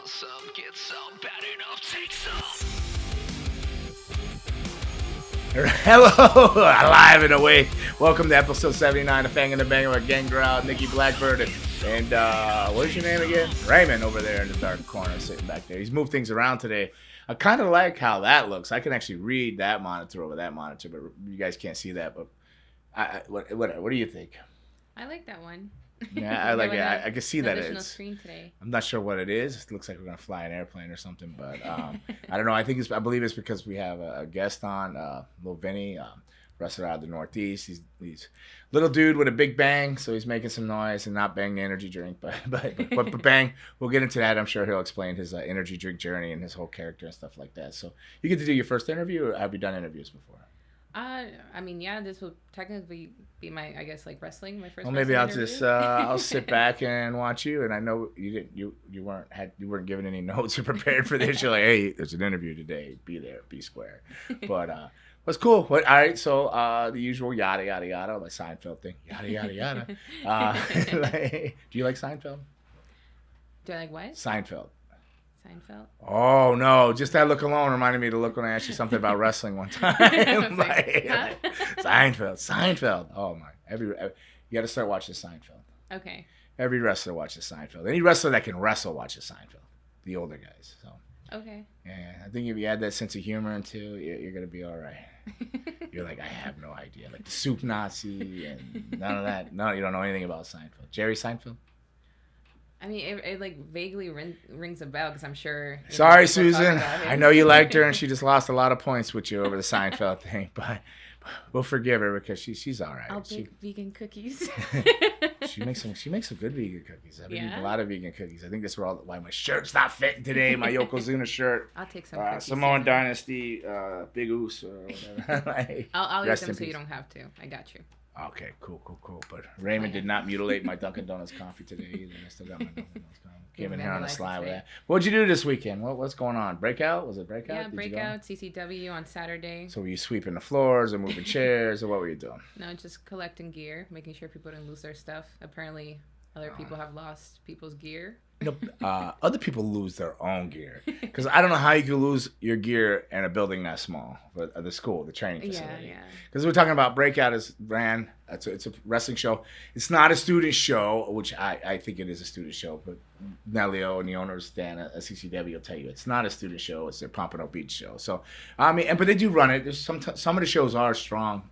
want some, get some, bad enough, take some. Hello, alive and awake. Welcome to episode 79 of Fang and the Banger with Gangrel, Nikki Blackbird, and what's your name again? Raymond over there in the dark corner sitting back there. He's moved things around today. I kind of like how that looks. I can actually read that monitor over that monitor, but you guys can't see that. But what do you think? I like that one. Yeah, I like it. I can see that additional it's. screen today. I'm not sure what it is. It looks like we're gonna fly an airplane or something, but I don't know. I believe it's because we have a guest on, little Vinny, wrestler out of the Northeast. He's little dude with a big bang, so he's making some noise and not bang the energy drink, but bang. We'll get into that. I'm sure he'll explain his energy drink journey and his whole character and stuff like that. So you get to do your first interview, or have you done interviews before? I mean, yeah, this will technically be my, I guess, like wrestling, my first. Well, maybe I'll interview. just I'll sit back and watch you. And I know you weren't given any notes or prepared for this. You're like, hey, there's an interview today. Be there, be square. But what's cool? All right, so the usual yada yada yada, like Seinfeld thing, yada yada yada. Do you like Seinfeld? Do I like what? Seinfeld. Seinfeld. Oh no! Just that look alone reminded me to look when I asked you something about wrestling one time. Huh? Seinfeld. Oh my! You got to start watching Seinfeld. Okay. Every wrestler watches Seinfeld. Any wrestler that can wrestle watches Seinfeld. The older guys. So. Okay. Yeah, I think if you add that sense of humor into, you're gonna be all right. You're like, I have no idea, like the soup Nazi and none of that. No, you don't know anything about Seinfeld. Jerry Seinfeld. I mean, it like vaguely rings a bell because I'm sure. Sorry, Susan. I know you liked her, and she just lost a lot of points with you over the Seinfeld thing, but we'll forgive her because she's all right. I'll bake vegan cookies. She makes some good vegan cookies. I've been eating Yeah? a lot of vegan cookies. I think that's why my shirt's not fitting today. My Yokozuna shirt. I'll take some cookies. Samoan Susan. Dynasty, Big Oos, or whatever. I'll eat Rest them in so you peace. don't have to. I got you. Okay, cool. But Raymond did not mutilate my Dunkin' Donuts coffee today either. I still got my Dunkin' Donuts coffee. Came in here on the slide with that. What'd you do this weekend? What's going on? Breakout? Was it Breakout? Yeah, Did you go? breakout CCW on Saturday. So were you sweeping the floors or moving chairs or what were you doing? No, just collecting gear, making sure people didn't lose their stuff. Apparently, other people have lost people's gear. Other people lose their own gear because I don't know how you can lose your gear in a building that small, but the school, the training facility. Yeah. Because we're talking about Breakout it's a wrestling show. It's not a student show, which I think it is a student show, but Nelio and the owners Dan at CCW will tell you it's not a student show. It's a Pompano Beach show. So but they do run it. There's some of the shows are strong.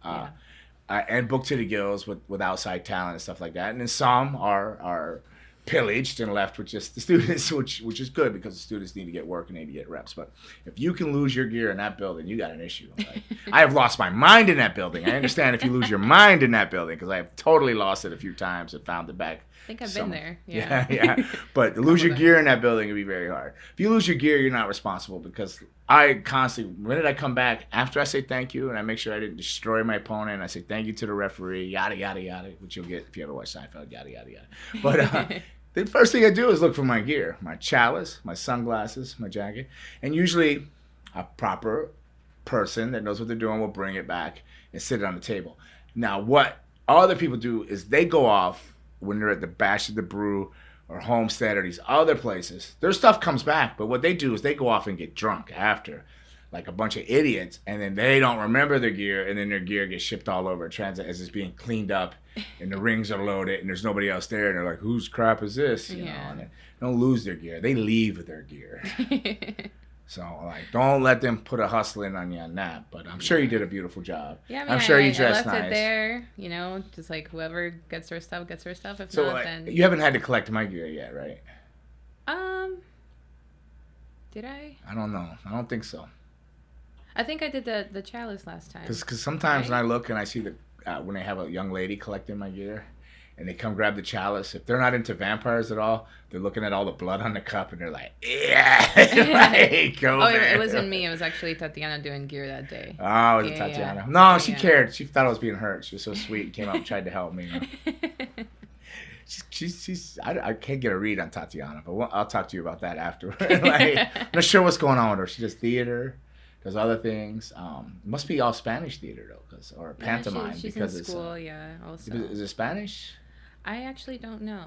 And booked to the gills with outside talent and stuff like that, and then some are pillaged and left with just the students, which is good because the students need to get work and need to get reps. But if you can lose your gear in that building, you got an issue. Like, I have lost my mind in that building. I understand if you lose your mind in that building because I have totally lost it a few times and found it back. I think I've been there. Yeah. But to lose your gear in that building would be very hard. If you lose your gear, you're not responsible because I constantly, when did I come back? After I say thank you and I make sure I didn't destroy my opponent, and I say thank you to the referee, yada, yada, yada, which you'll get if you ever watch Seinfeld, yada, yada, yada. But the first thing I do is look for my gear, my chalice, my sunglasses, my jacket, and usually a proper person that knows what they're doing will bring it back and sit it on the table. Now, what other people do is they go off when they're at the Bash of the Brew or Homestead or these other places. Their stuff comes back, but what they do is they go off and get drunk after, like a bunch of idiots, and then they don't remember their gear, and then their gear gets shipped all over transit as it's being cleaned up, and the rings are loaded, and there's nobody else there, and they're like, whose crap is this? You know, and they don't lose their gear. They leave with their gear. So, like, don't let them put a hustling on you on that. But I'm sure you did a beautiful job. Yeah, I mean, I'm sure you I dressed left nice. it there, just like whoever gets their stuff gets their stuff. If So, not, like, then you haven't had to collect my gear yet, right? Did I? I don't know. I don't think so. I think I did the chalice last time. Because sometimes when I look and I see when they have a young lady collecting my gear, and they come grab the chalice, if they're not into vampires at all, they're looking at all the blood on the cup and they're like, yeah, like, go there. It wasn't me. It was actually Tatiana doing gear that day. Oh, it was Yeah, Tatiana. yeah. No, she Yeah. cared. She thought I was being hurt. She was so sweet and came up and tried to help me. I can't get a read on Tatiana, but I'll talk to you about that afterward. I'm not sure what's going on with her. She does theater, does other things. Must be all Spanish theater though, or pantomime she's because in it's. school, also. Is it Spanish? I actually don't know.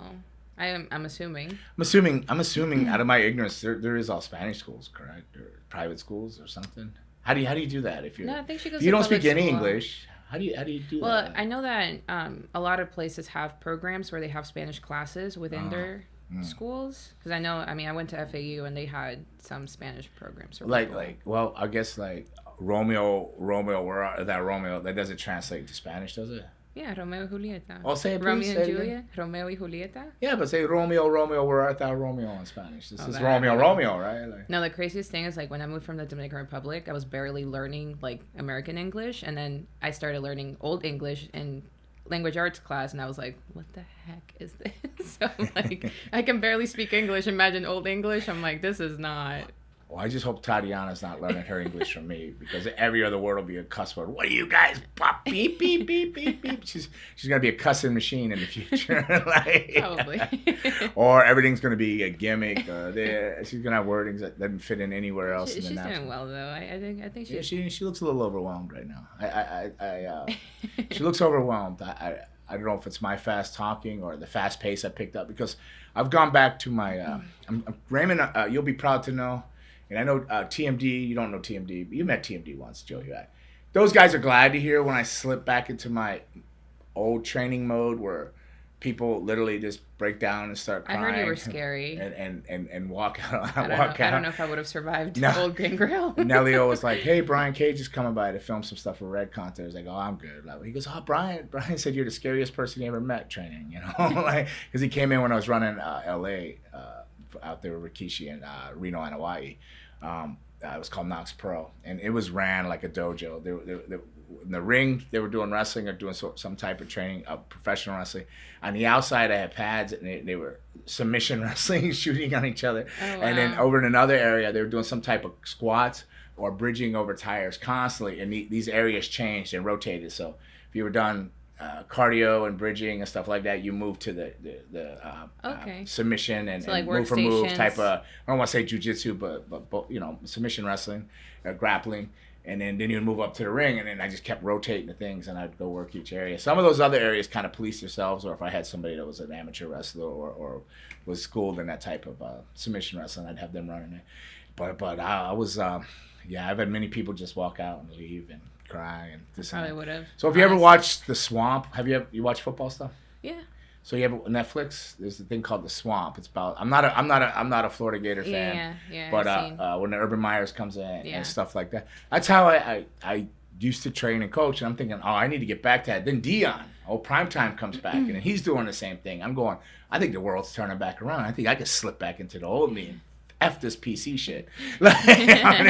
I'm assuming. I'm assuming out of my ignorance, there is all Spanish schools, correct? Or private schools or something. How do you do that if you're? No, I think she goes if you to don't speak public any school. English? How do you do Well, that? I know that a lot of places have programs where they have Spanish classes within their schools. Because I mean, I went to FAU and they had some Spanish programs. For people. Well, I guess Romeo, that doesn't translate to Spanish, does it? Yeah, Romeo y Julieta. Oh, say it, please. Romeo Say and it again. Juliet. Romeo y Julieta. Yeah, but say Romeo, where art thou, Romeo in Spanish? This is that, Romeo, right? No, the craziest thing is when I moved from the Dominican Republic, I was barely learning American English, and then I started learning Old English in language arts class, and I was like, what the heck is this? So I can barely speak English. Imagine Old English. I'm like, this is not. Well, I just hope Tatiana's not learning her English from me, because every other word will be a cuss word. What are you guys? Pop, beep, beep, beep, beep, beep. She's gonna be a cussing machine in the future. Probably. Or everything's gonna be a gimmick. She's gonna have wordings that doesn't fit in anywhere else. She's doing well though. I think Yeah, she looks a little overwhelmed right now. She looks overwhelmed. I don't know if it's my fast talking or the fast pace I picked up, because I've gone back to my Raymond. You'll be proud to know. And I know TMD, you don't know TMD, but you met TMD once, Joe. Those guys are glad to hear when I slip back into my old training mode where people literally just break down and start crying. I heard you were scary. And walk out. I don't know if I would have survived old Gangrel. Nelio was like, hey, Brian Cage is coming by to film some stuff for Red Content. I was like, oh, I'm good. He goes, oh, Brian said you're the scariest person he ever met training, because he came in when I was running LA out there with Rikishi and Reno and Hawaii. It was called Knox Pro, and it was ran like a dojo. They in the ring, they were doing wrestling or doing some type of training of professional wrestling. On the outside, I had pads, and they were submission wrestling, shooting on each other. Oh, wow. And then over in another area, they were doing some type of squats or bridging over tires constantly, and these areas changed and rotated. So if you were done cardio and bridging and stuff like that, you move to the submission and move for move type of, I don't want to say jujitsu, but submission wrestling, grappling, and then you move up to the ring, and then I just kept rotating the things, and I'd go work each area. Some of those other areas kind of police themselves, or if I had somebody that was an amateur wrestler or was schooled in that type of submission wrestling, I'd have them running it. But I was I've had many people just walk out and leave and cry and this. Probably would have. So have you ever watched The Swamp? You watched football stuff? Yeah. So you have Netflix. There's a thing called The Swamp. It's about I'm not a Florida Gator fan. Yeah. But when the Urban Meyers comes in and stuff like that, that's how I used to train and coach. And I'm thinking, I need to get back to that. Then Dion, Primetime comes back, and he's doing the same thing. I'm going, I think the world's turning back around. I think I could slip back into the old me. F this PC shit. I'm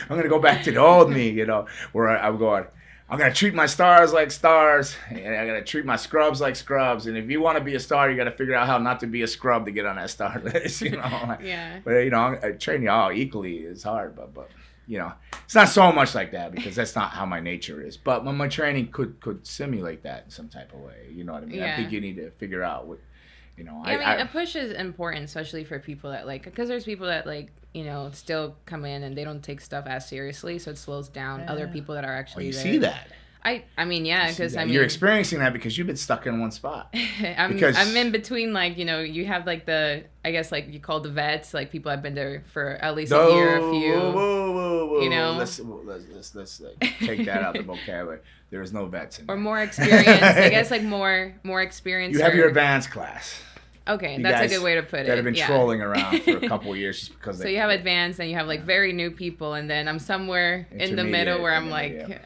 gonna go back to the old me, where I'm going. I'm gonna treat my stars like stars, and I'm gonna treat my scrubs like scrubs. And if you want to be a star, you got to figure out how not to be a scrub to get on that star list. Yeah. But training y'all equally is hard, but it's not so much like that, because that's not how my nature is. But my training could simulate that in some type of way. You know what I mean? Yeah. I think you need to figure out what. A push is important, especially for people that because there's people that still come in and they don't take stuff as seriously, so it slows down other people that are actually there. See that? I mean, yeah, because you're experiencing that because you've been stuck in one spot. I'm in between, you have I guess you call the vets, people have been there for at least a year, a few. Whoa. Let's take that out of the vocabulary. There is no vets in there. Or more experience. I guess more experience. You have your advanced class. Okay, that's a good way to put it. That have been trolling around for a couple of years just because. So you have advanced, and you have very new people, and then I'm somewhere in the middle where I'm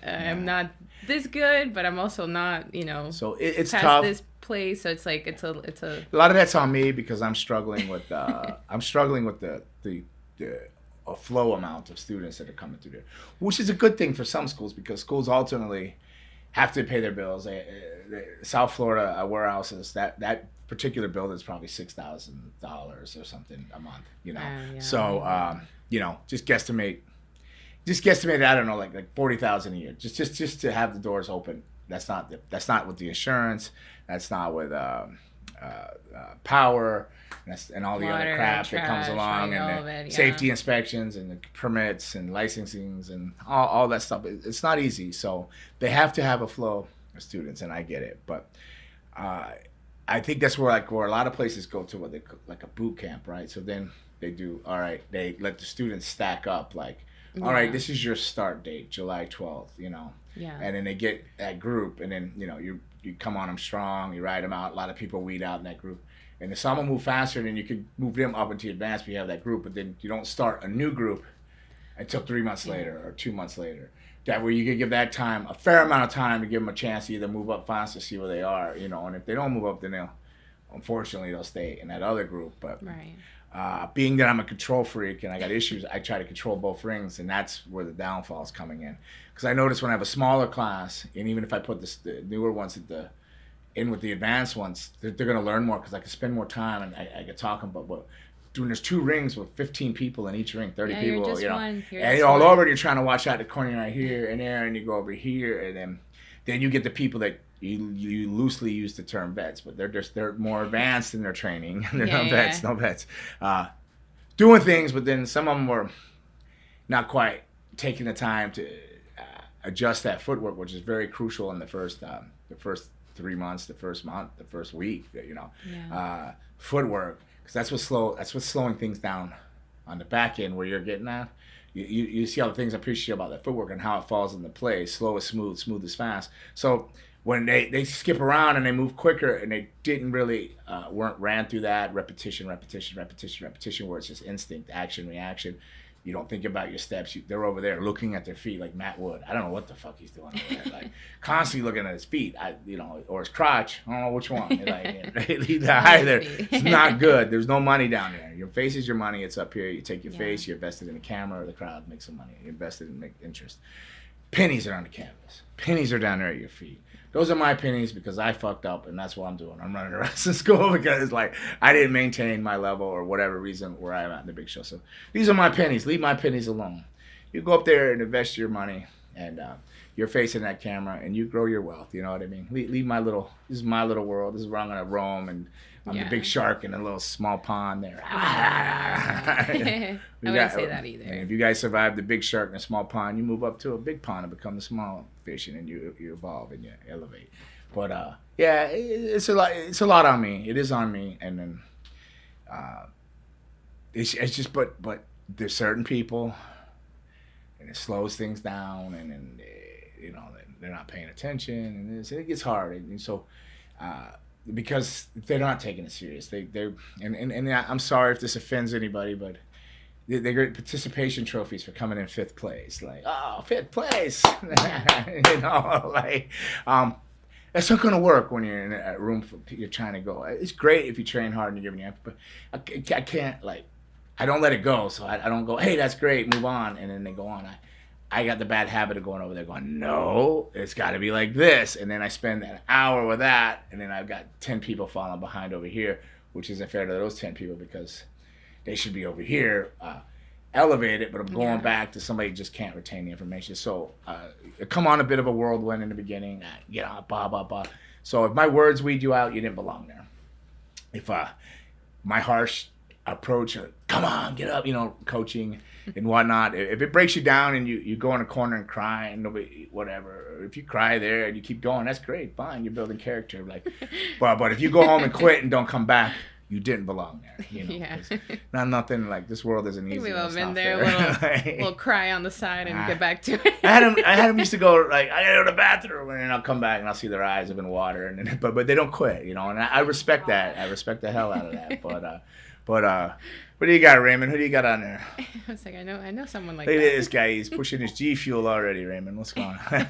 I'm not this good, but I'm also not, So it's past tough. this place. So it's a lot of that's on me because I'm struggling with the a flow amount of students that are coming through there, which is a good thing for some schools because schools ultimately have to pay their bills. South Florida warehouses, that particular bill is probably $6,000 or something a month. So just guesstimate. I don't know, like 40,000 a year, just to have the doors open. That's not with the insurance. That's not with power and all the water, other crap trash, that comes along, and the safety inspections and the permits and licensings and all that stuff. It's not easy. So they have to have a flow of students, and I get it. But I think that's where a lot of places go to what they like a boot camp, right? So then they do all right. They let the students stack up like, all right, this is your start date, July 12th, you know. Yeah. And then they get that group, and then you come on them strong, you ride them out. A lot of people weed out in that group, and some will move faster, and then you can move them up into advance. But you have that group, but then you don't start a new group until 3 months later or 2 months later. That way you can give that time a fair amount of time to give them a chance to either move up faster, see where they are, you know. And if they don't move up, then unfortunately they'll stay in that other group. But being that I'm a control freak and I got issues, I try to control both rings, and that's where the downfall is coming in. Because I notice when I have a smaller class, and even if I put the newer ones in with the advanced ones, they're going to learn more because I can spend more time and I can talk them. But doing there's 2 rings with 15 people in each ring, 30 people, you know, and you're all over. You're trying to watch out the corner right here and there, and you go over here, and then you get the people that you loosely use the term vets, but they're more advanced in their training. They're not vets, no vets, doing things, but then some of them were not quite taking the time to adjust that footwork, which is very crucial in the first 3 months, the first month, the first week, you know, footwork. That's what's slowing things down on the back end where you're getting at. You see all the things I appreciate about that footwork and how it falls into place. Slow is smooth, smooth is fast. So when they skip around and they move quicker and they didn't really ran through that repetition where it's just instinct, action, reaction. You don't think about your steps. They're over there looking at their feet like Matt Wood. I don't know what the fuck he's doing over there. Like constantly looking at his feet, or his crotch. I don't know which one. Either. It's not good. There's no money down there. Your face is your money. It's up here. You take your face. You invest it in the camera or the crowd. Make some money. You invest it in make interest. Pennies are on the canvas. Pennies are down there at your feet. Those are my pennies because I fucked up, and that's what I'm doing. I'm running the rest of school because like I didn't maintain my level or whatever reason where I'm at in the big show. So these are my pennies. Leave my pennies alone. You go up there and invest your money, and you're facing that camera, and you grow your wealth. You know what I mean? Leave my little. This is my little world. This is where I'm gonna roam, and I'm the big shark in a little small pond there. I wouldn't say that either. And if you guys survive the big shark in a small pond, you move up to a big pond and become the small fish, and then you evolve and you elevate. But it's a lot. It's a lot on me. It is on me, and then it's just but there's certain people, and it slows things down, and then they're not paying attention, and it gets hard, and so. Because they're not taking it serious. They're I'm sorry if this offends anybody, but they get participation trophies for coming in 5th place. Like, oh, 5th place, that's not gonna work when you're in a room you're trying to go. It's great if you train hard and you're giving your effort, but I can't I don't let it go. So I don't go, hey, that's great, move on, and then they go on. I got the bad habit of going over there going, no, it's got to be like this. And then I spend an hour with that, and then I've got 10 people falling behind over here, which isn't fair to those 10 people because they should be over here elevated, but I'm going back to somebody who just can't retain the information. So come on a bit of a whirlwind in the beginning, blah, blah, blah. So if my words weed you out, you didn't belong there. If my harsh approach, come on, get up, coaching and whatnot. If it breaks you down and you go in a corner and cry and nobody, whatever, if you cry there and you keep going, that's great, fine, you're building character. But if you go home and quit and don't come back, you didn't belong there. Not nothing like this world isn't easy. We've all been there, a little cry on the side and get back to it. I had them used to go I gotta go to the bathroom, and then I'll come back and I'll see their eyes have been water, and then, but they don't quit, and I respect that. I respect the hell out of that. But what do you got, Raymond? Who do you got on there? I was like, I know someone like Look that. Look at this guy. He's pushing his G Fuel already, Raymond. What's going on?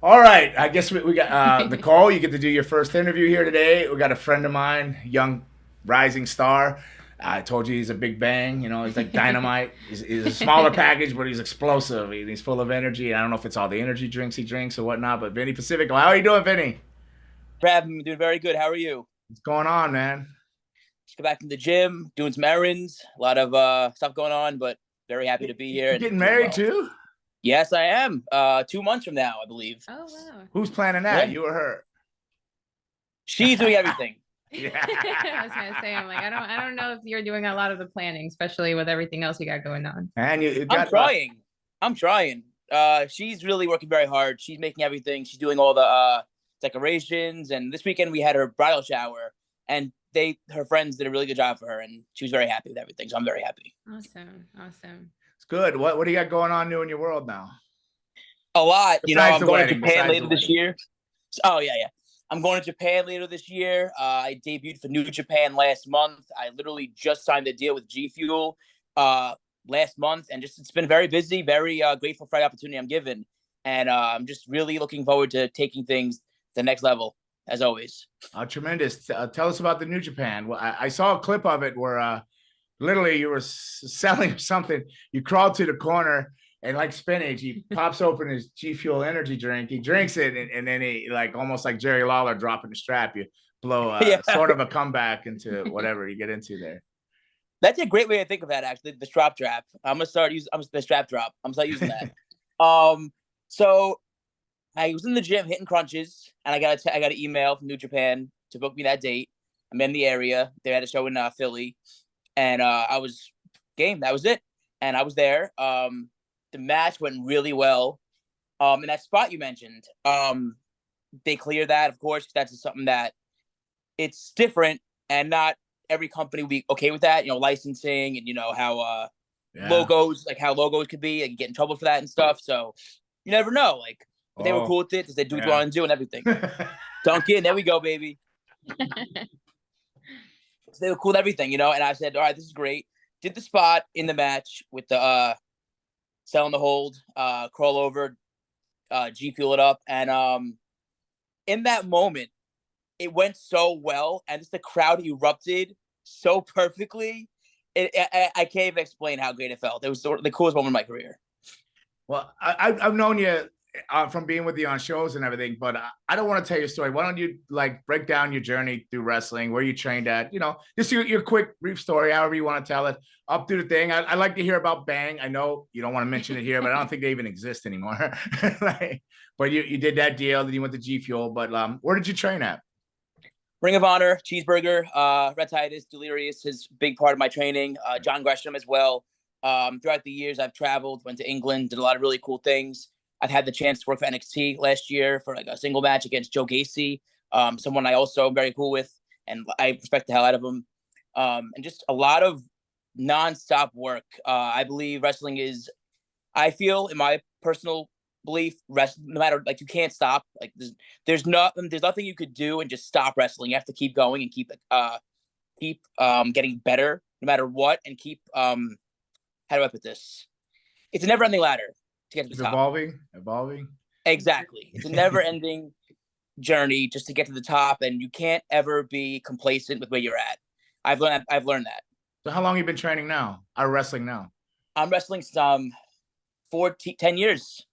All right. I guess we got Nicole. You get to do your first interview here today. We got a friend of mine, young rising star. I told you he's a big bang. He's like dynamite. He's a smaller package, but he's explosive. He's full of energy. I don't know if it's all the energy drinks he drinks or whatnot, but Vinny Pacifico. How are you doing, Vinny? I'm doing very good. How are you? What's going on, man? Just got back from the gym, doing some errands, a lot of stuff going on, but very happy to be here. You getting married too? Yes, I am. 2 months from now, I believe. Oh, wow. Who's planning that? Yeah. You or her? She's doing everything. I was gonna say, I'm like, I don't know if you're doing a lot of the planning, especially with everything else you got going on. And you got, I'm trying. She's really working very hard. She's making everything. She's doing all the decorations. And this weekend we had her bridal shower, and her friends did a really good job for her, and she was very happy with everything. So I'm very happy. Awesome. It's good. What do you got going on new in your world now? A lot. Besides I'm going wedding, to Japan besides later the this wedding. year. Oh, yeah. I'm going to Japan later this year. I debuted for New Japan last month. I literally just signed a deal with G Fuel last month, and it's been very busy, very grateful for the opportunity I'm given. And I'm just really looking forward to taking things to the next level, as always. Tremendous. Tell us about the New Japan. Well, I saw a clip of it where literally you were selling something. You crawled to the corner, and like spinach, he pops open his G Fuel energy drink. He drinks it, and then he, like almost like Jerry Lawler dropping the strap, you blow sort of a comeback into whatever you get into there. That's a great way to think of that, actually. The strap drop. I'm gonna start using the strap drop. I'm gonna start using that. So I was in the gym hitting crunches, and I got an email from New Japan to book me that date. I'm in the area. They had a show in Philly, and I was game. That was it, and I was there. The match went really well. In that spot you mentioned, they clear that, of course, because that's something that it's different, and not every company will be okay with that. Licensing, and how logos, like how logos could be, like, you get in trouble for that and stuff. So you never know. Like, but they were cool with it because they do what they want to do and everything. Duncan, there we go, baby. So they were cool with everything, and I said, all right, this is great. Did the spot in the match with the sell in the hold, crawl over, G Fuel it up. And in that moment, it went so well, and just the crowd erupted so perfectly. I can't even explain how great it felt. It was the coolest moment of my career. Well, I've known you from being with you on shows and everything, but I don't want to tell your story. Why don't you break down your journey through wrestling, where you trained at, just your quick, brief story, however you want to tell it, up through the thing. I like to hear about Bang. I know you don't want to mention it here, but I don't think they even exist anymore. But you did that deal, then you went to G Fuel, but where did you train at? Ring of Honor, Cheeseburger, Red Titus, Delirious is a big part of my training. John Gresham as well. Throughout the years, I've traveled, went to England, did a lot of really cool things. I've had the chance to work for NXT last year for like a single match against Joe Gacy, someone I also am very cool with, and I respect the hell out of him. And just a lot of nonstop work. I believe wrestling is, I feel, in my personal belief, no matter, like, you can't stop. Like, there's nothing you could do and just stop wrestling. You have to keep going and keep getting better no matter what, and keep how do I put this? It's a never-ending ladder to get to the top. Evolving. Exactly. It's a never-ending journey just to get to the top, and you can't ever be complacent with where you're at. I've learned that. So how long have you been training now? Wrestling now? I'm wrestling some 10 years.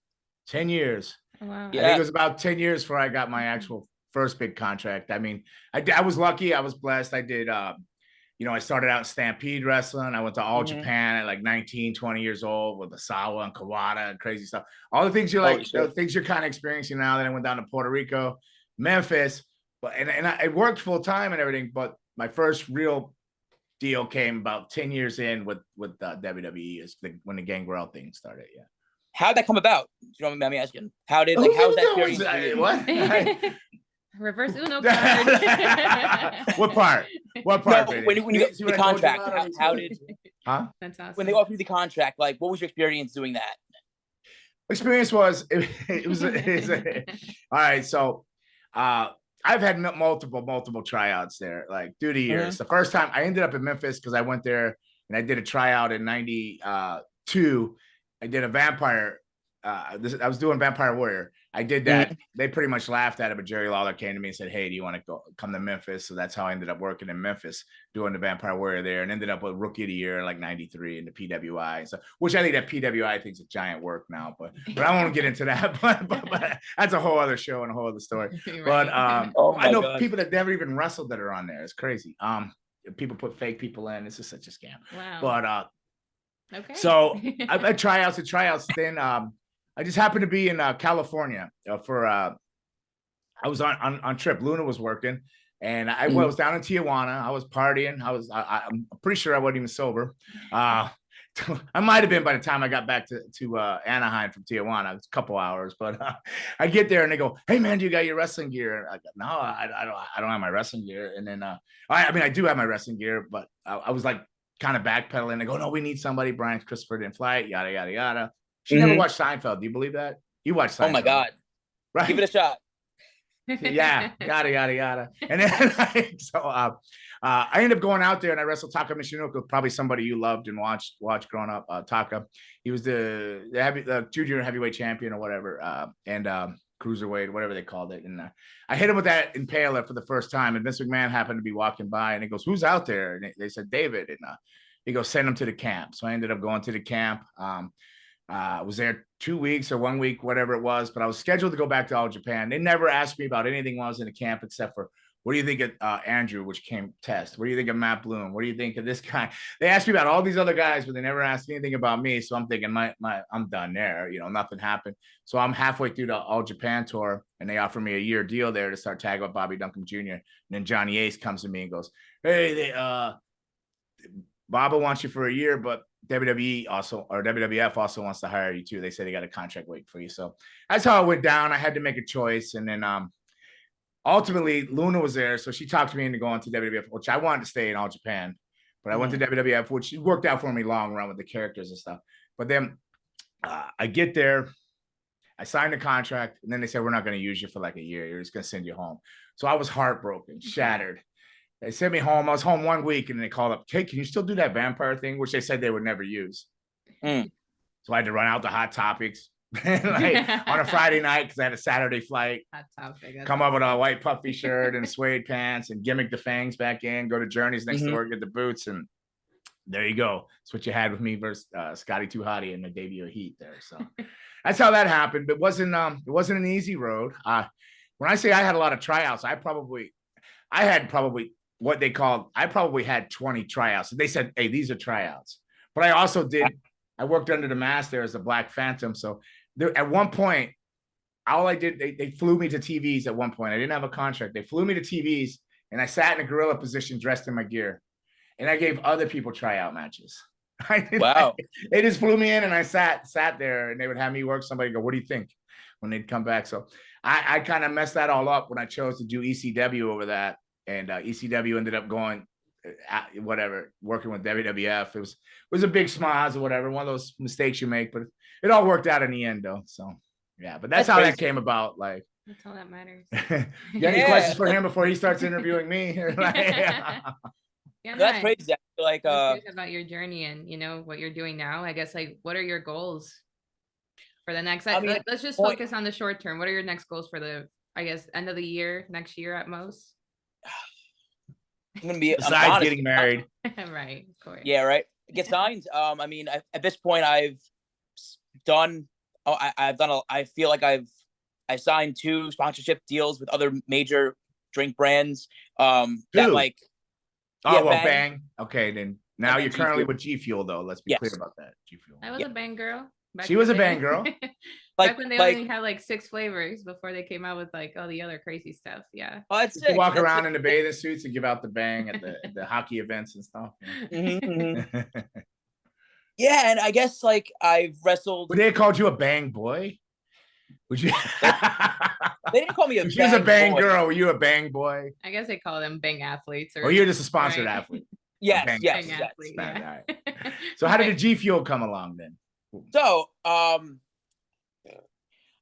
10 years. Wow. Yeah. I think it was about 10 years before I got my actual first big contract. I mean, I was lucky. I was blessed. I did, I started out in Stampede Wrestling. I went to All Japan at like 19, 20 years old with Asawa and Kawada and crazy stuff. All the things the things you're kind of experiencing now. Then I went down to Puerto Rico, Memphis, and I worked full time and everything. But my first real deal came about 10 years in with WWE when the Gangrel thing started. Yeah. How'd that come about? You don't mind me asking. How was that experience? What? Reverse Uno card. What part? What part? No, when you got the contract, how did? Huh? That's awesome. When they offered you the contract, like, what was your experience doing that? Experience was it was all right. So, I've had multiple tryouts there, like through the years. The first time I ended up in Memphis because I went there and I did a tryout in '92. I did a vampire. I was doing Vampire Warrior. I did that. They pretty much laughed at it, but Jerry Lawler came to me and said, "Hey, do you want to come to Memphis?" So that's how I ended up working in Memphis, doing the Vampire Warrior there, and ended up with Rookie of the Year in like '93 in the PWI. So, which I think that PWI thing's a giant work now, but I won't get into that. But that's a whole other show and a whole other story. Right. But I know God. people that never even wrestled that are on there. It's crazy. People put fake people in. This is such a scam. Wow. But okay. So I tryouts. Then I just happened to be in California for I was on trip. Luna was working, and I was down in Tijuana. I was partying. I'm pretty sure I wasn't even sober. I might have been by the time I got back to Anaheim from Tijuana. It's a couple hours, but I get there and they go, "Hey man, do you got your wrestling gear?" And I go, "No, I don't have my wrestling gear." And then I mean I do have my wrestling gear, but I was like kind of backpedaling. They go, "No, we need somebody." Brian Christopher didn't fly it, yada yada yada. She never watched Seinfeld. Do you believe that? You watched Seinfeld? Oh my God! Right? Give it a shot. Yeah, yada yada yada. And then I ended up going out there and I wrestled Taka Michinoku, probably somebody you loved and watched growing up. Taka, he was the junior heavyweight champion or whatever, and cruiserweight, whatever they called it. And I hit him with that impaler for the first time. And Vince McMahon happened to be walking by, and he goes, "Who's out there?" And they said, "David." And he goes, "Send him to the camp." So I ended up going to the camp. Was there 2 weeks or 1 week, whatever it was, but I was scheduled to go back to All Japan. They never asked me about anything when I was in the camp except for, what do you think of Andrew, which came test? What do you think of Matt Bloom? What do you think of this guy? They asked me about all these other guys, but they never asked anything about me. So I'm thinking, I'm done there. You know, nothing happened. So I'm halfway through the All Japan tour, and they offer me a year deal there to start tagging with Bobby Duncan Jr. And then Johnny Ace comes to me and goes, "Hey, Baba wants you for a year, but WWE also, or WWF also wants to hire you too. They say they got a contract waiting for you." So that's how it went down. I had to make a choice. And then ultimately Luna was there. So she talked me into going to WWF, which I wanted to stay in All Japan, but I went to WWF, which worked out for me long run with the characters and stuff. But then I get there, I signed the contract, and then they said, "We're not going to use you for like a year. You're just going to send you home." So I was heartbroken, shattered. They sent me home. I was home 1 week, and they called up, "Hey, can you still do that vampire thing?" Which they said they would never use. So I had to run out to Hot Topics like on a Friday night because I had a Saturday flight. Hot Topic. Come up with a white puffy shirt and suede pants and gimmick the fangs back in. Go to Journey's next door, get the boots, and there you go. That's what you had with me versus Scotty Too Hottie in the debut of Heat there. So that's how that happened. But it wasn't an easy road. When I say I had a lot of tryouts, I had probably what they called, I probably had 20 tryouts. They said, "Hey, these are tryouts." But I also I worked under the mask there as a Black Phantom. So at one point, all I did, they flew me to TVs at one point. I didn't have a contract. They flew me to TVs, and I sat in a gorilla position dressed in my gear. And I gave other people tryout matches. Wow. They just flew me in, and I sat there, and they would have me work somebody, go, "What do you think?" when they'd come back. So I kind of messed that all up when I chose to do ECW over that. And ECW ended up going, working with WWF. It was a big smiles or whatever, one of those mistakes you make, but it all worked out in the end, though. So, yeah, but that's how crazy. that came about. Like, that's all that matters. You got any questions for him before he starts interviewing me? Yeah, That's crazy. I feel like about your journey and what you're doing now. I guess, like, what are your goals for the next? Let's just focus on the short term. What are your next goals for the, I guess, end of the year, next year at most? I'm gonna be besides getting married. Right, of course. Yeah, right. Get signed. I mean, at this point, I feel like I signed 2 sponsorship deals with other major drink brands. That like. Bang. Okay, then now you're currently with G Fuel, though. Let's be clear about that. G Fuel. I was a Bang girl. She was a Bang girl. Back when they only had like 6 flavors before they came out with like all the other crazy stuff. Yeah. Oh, that's sick. Walk around in the bathing suits and give out the Bang at the hockey events and stuff. Yeah, and I guess like I've wrestled. Would they have called you a Bang boy? Would you? They didn't call me a If she was a Bang girl, were you a Bang boy? I guess they call them Bang athletes. Or you're just a sponsored athlete. Yes. Bang athlete, yeah. Right. So how did the G Fuel come along then? So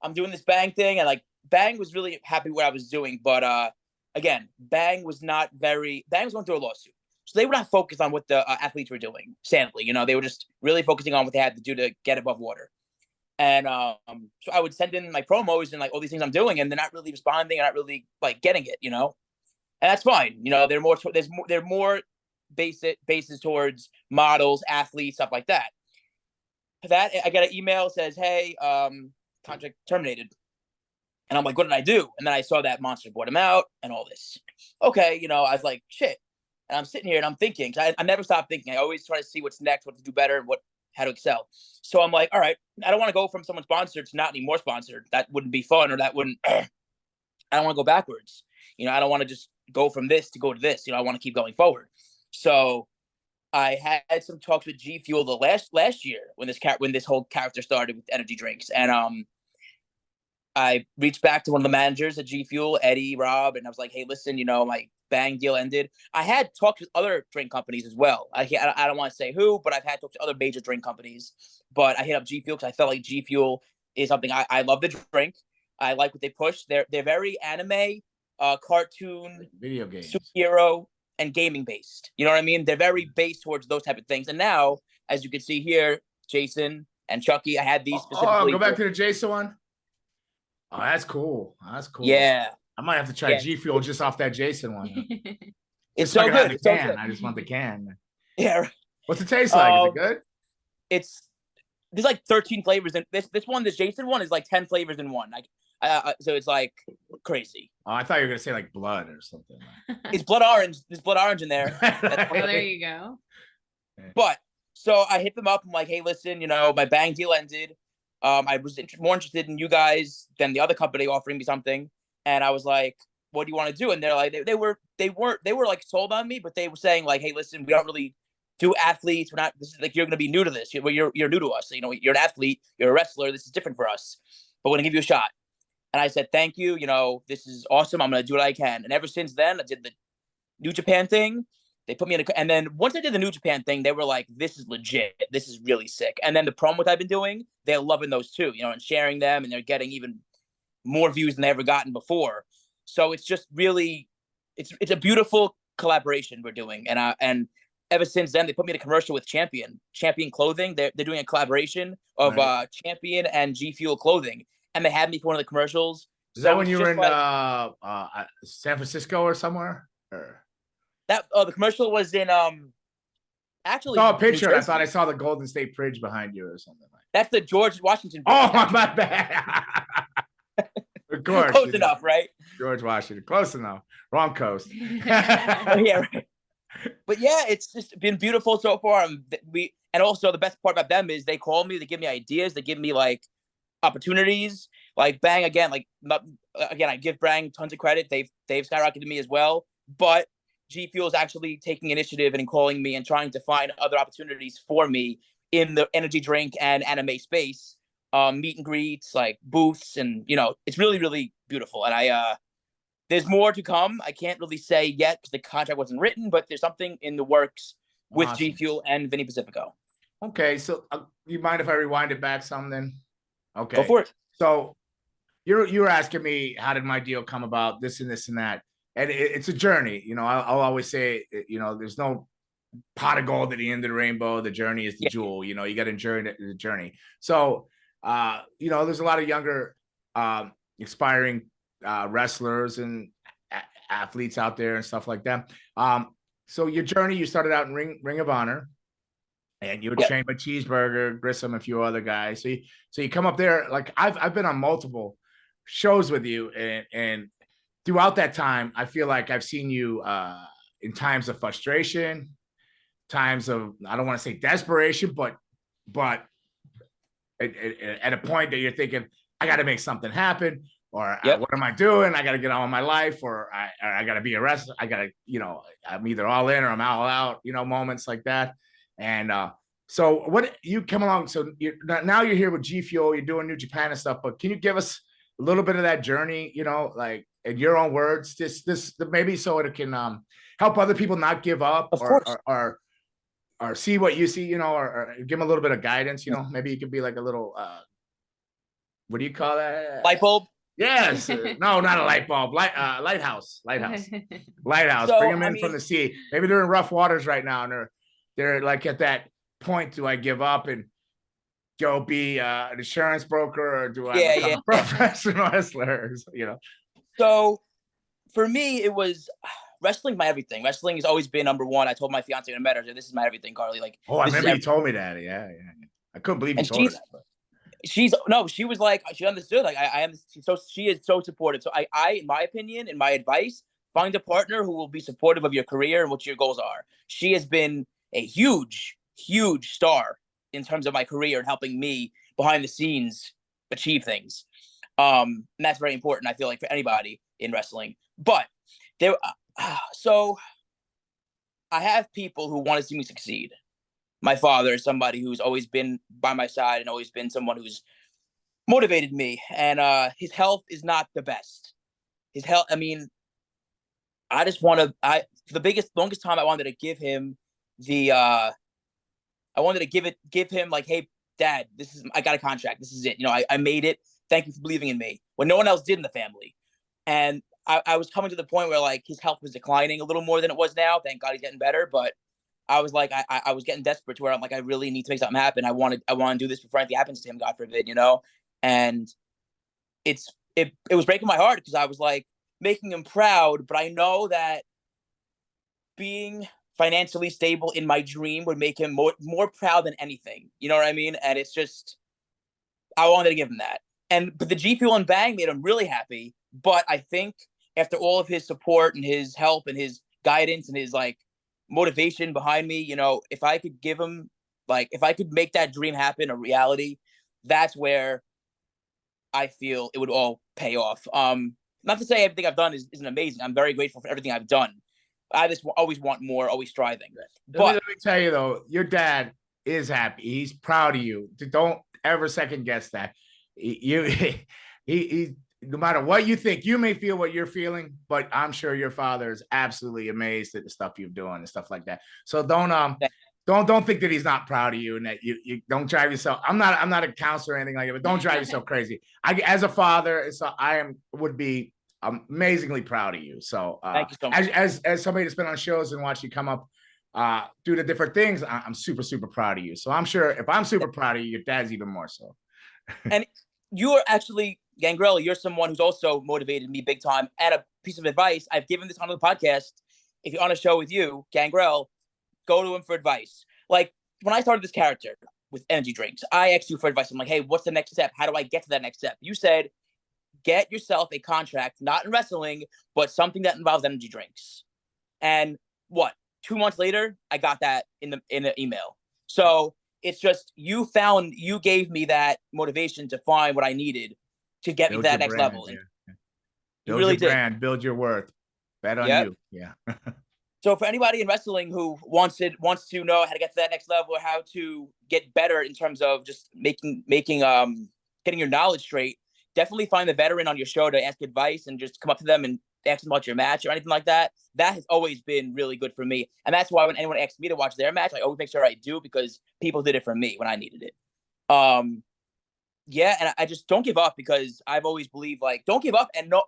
I'm doing this Bang thing, and like Bang was really happy with what I was doing, but again, Bang was going through a lawsuit, so they were not focused on what the athletes were doing. Sadly, they were just really focusing on what they had to do to get above water. And so I would send in my promos and like all these things I'm doing, and they're not really responding, and not really like getting it, and that's fine. They're more bases towards models, athletes, stuff like that. That I got an email says, "Hey, contract terminated," and I'm like, "What did I do?" And then I saw that Monster bought him out and all this. Okay, I was like, "Shit," and I'm sitting here and I'm thinking. I never stop thinking. I always try to see what's next, what to do better, how to excel. So I'm like, all right, I don't want to go from someone sponsored to not anymore sponsored. That wouldn't be fun, or that wouldn't. I don't want to go backwards. I don't want to just go from this to go to this. I want to keep going forward. So I had some talks with G Fuel the last year when this whole character started with energy drinks, and I reached back to one of the managers at G Fuel, Eddie, Rob, and I was like, hey, listen, my Bang deal ended. I had talked with other drink companies as well. I don't want to say who, but I've had talked to other major drink companies. But I hit up G Fuel because I felt like G Fuel is something I love the drink. I like what they push. They're very anime, cartoon, video games, superhero, and gaming based. You know what I mean? They're very based towards those type of things. And now, as you can see here, Jason and Chucky, I had these specifically. Go back to the Jason one. Oh, that's cool. That's cool. Yeah. I might have to try G Fuel just off that Jason one. It's so good. It's so good. I just want the can. Yeah. What's it taste like? Is it good? There's like 13 flavors in this one. This Jason one is like 10 flavors in one. So it's like crazy. Oh, I thought you were gonna say like blood or something. It's blood orange. There's blood orange in there. There you go. But so I hit them up. I'm like, hey, listen, my Bang deal ended. I was more interested in you guys than the other company offering me something, and I was like, what do you want to do? And they're like, they were like sold on me, but they were saying like, hey, listen, we don't really do athletes. We're not. This is like, you're going to be new to this. You're new to us. You're an athlete. You're a wrestler. This is different for us, but we're going to give you a shot. And I said, thank you. This is awesome. I'm going to do what I can. And ever since then, I did the New Japan thing. They put me in and then once I did the New Japan thing, they were like, this is legit. This is really sick. And then the promos I've been doing, they're loving those too, and sharing them, and they're getting even more views than they ever gotten before. So it's just really, it's a beautiful collaboration we're doing. And ever since then, they put me in a commercial with Champion Clothing. They're doing a collaboration of Champion and G Fuel clothing. And they had me for one of the commercials. Is that when you were in San Francisco or somewhere? Or? The commercial was in actually. I saw a picture. I thought I saw the Golden State Bridge behind you or something like that. That's the George Washington Bridge. Oh, my bad. Of course. Close enough, right? George Washington. Close enough. Wrong coast. Yeah, right. But yeah, it's just been beautiful so far. And also the best part about them is they call me, they give me ideas, they give me like opportunities. Like Bang again, I give Bang tons of credit. They've skyrocketed me as well. But G Fuel is actually taking initiative and calling me and trying to find other opportunities for me in the energy drink and anime space. Meet and greets, like booths, and it's really, really beautiful. And there's more to come. I can't really say yet because the contract wasn't written, but there's something in the works with G Fuel and Vinny Pacifico. Okay, so you mind if I rewind it back some then? Okay, go for it. So you were asking me how did my deal come about, this and this and that, and it's a journey. I'll always say, there's no pot of gold at the end of the rainbow. The journey is the jewel. You got to enjoy the journey. So there's a lot of younger aspiring wrestlers and athletes out there and stuff like that. So your journey, you started out in Ring of Honor, and you were trained by Cheeseburger, Grissom, a few other guys. So you come up there. Like I've been on multiple shows with you, and throughout that time, I feel like I've seen you in times of frustration, times of, I don't want to say desperation, but at a point that you're thinking, I got to make something happen, or what am I doing? I got to get on with my life, or I got to be a wrestler. I got to, I'm either all in or I'm all out, moments like that. And so what you come along, so now you're here with G Fuel, you're doing New Japan and stuff, but can you give us a little bit of that journey, like in your own words, this maybe so it can help other people not give up, or see what you see, or give them a little bit of guidance, maybe you could be like a little, what do you call that? Light bulb? Yes. No, not a light bulb. Lighthouse. Lighthouse. So, Bring them in from the sea. Maybe they're in rough waters right now, and they're like at that point, do I give up and go be an insurance broker, or do I become a professional wrestler? So for me, it was wrestling my everything. Wrestling has always been number one. I told my fiance when I met her, this is my everything, Carly. Like, I remember you told me that. Yeah. I couldn't believe you told her that. She was like, she understood. Like she is so supportive. So I, in my opinion, in my advice, find a partner who will be supportive of your career and what your goals are. She has been a huge, huge star in terms of my career and helping me behind the scenes achieve things. And that's very important, I feel like, for anybody in wrestling. But so I have people who want to see me succeed. My father is somebody who's always been by my side and always been someone who's motivated me. And his health is not the best. His health, I mean, I just want to, for the longest time, I wanted to give him I wanted to give him like, hey, Dad, I got a contract. This is it. You know, I made it. Thank you for believing in me when no one else did in the family. And I was coming to the point where like his health was declining a little more than it was now. Thank God he's getting better. But I was like, I was getting desperate to where I'm like, I really need to make something happen. I want to do this before anything happens to him, God forbid, you know? And it was breaking my heart because I was like making him proud. But I know that being financially stable in my dream would make him more proud than anything. You know what I mean? And it's just, I wanted to give him that. But the G Fuel and Bang made him really happy. But I think after all of his support and his help and his guidance and his like motivation behind me, you know, if I could give him if I could make that dream happen a reality, that's where I feel it would all pay off. Not to say everything I've done isn't amazing. I'm very grateful for everything I've done. I just always want more, always striving. But let me tell you though, your dad is happy. He's proud of you. Don't ever second guess that. He no matter what you think, you may feel what you're feeling, but I'm sure your father is absolutely amazed at the stuff you're doing and stuff like that. So don't think that he's not proud of you and that you don't drive yourself. I'm not a counselor or anything like that, but don't drive yourself crazy. As a father, would be amazingly proud of you. So thank you so much. As somebody that's been on shows and watched you come up do the different things, I'm super, super proud of you. So I'm sure if I'm super proud of you, your dad's even more so. And you are actually, Gangrel, you're someone who's also motivated me big time. And a piece of advice, I've given this on the podcast. If you're on a show with you, Gangrel, go to him for advice. Like when I started this character with energy drinks, I asked you for advice. I'm like, hey, what's the next step? How do I get to that next step? You said, get yourself a contract, not in wrestling, but something that involves energy drinks. And 2 months later, I got that in an email. So it's just you gave me that motivation to find what I needed to get me to that next level. Yeah. You really did. Brand, build your worth. Bet on you. Yeah. So for anybody in wrestling who wants to know how to get to that next level or how to get better in terms of just getting your knowledge straight, definitely find the veteran on your show to ask advice and just come up to them and ask them about your match or anything like that. That has always been really good for me. And that's why when anyone asks me to watch their match, I always make sure I do because people did it for me when I needed it. Yeah, and I just don't give up because I've always believed don't give up. And no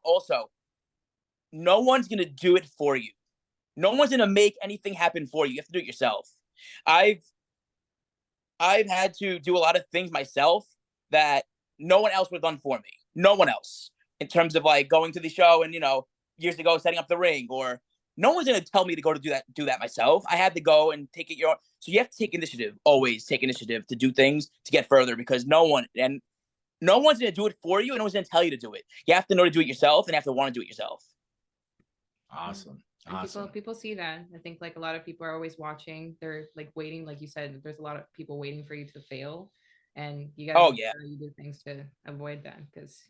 one's going to do it for you. No one's going to make anything happen for you. You have to do it yourself. I've had to do a lot of things myself that no one else would have done for me. No one else. In terms of going to the show and, years ago setting up the ring, or no one's going to tell me to go to do that myself. I had to go and take it your own. So you have to take initiative, always take initiative to do things to get further because no one's going to do it for you and no one's going to tell you to do it. You have to know to do it yourself and have to want to do it yourself. Awesome. People see that. I think a lot of people are always watching. They're waiting, like you said, there's a lot of people waiting for you to fail. And you gotta make sure you do things to avoid that because,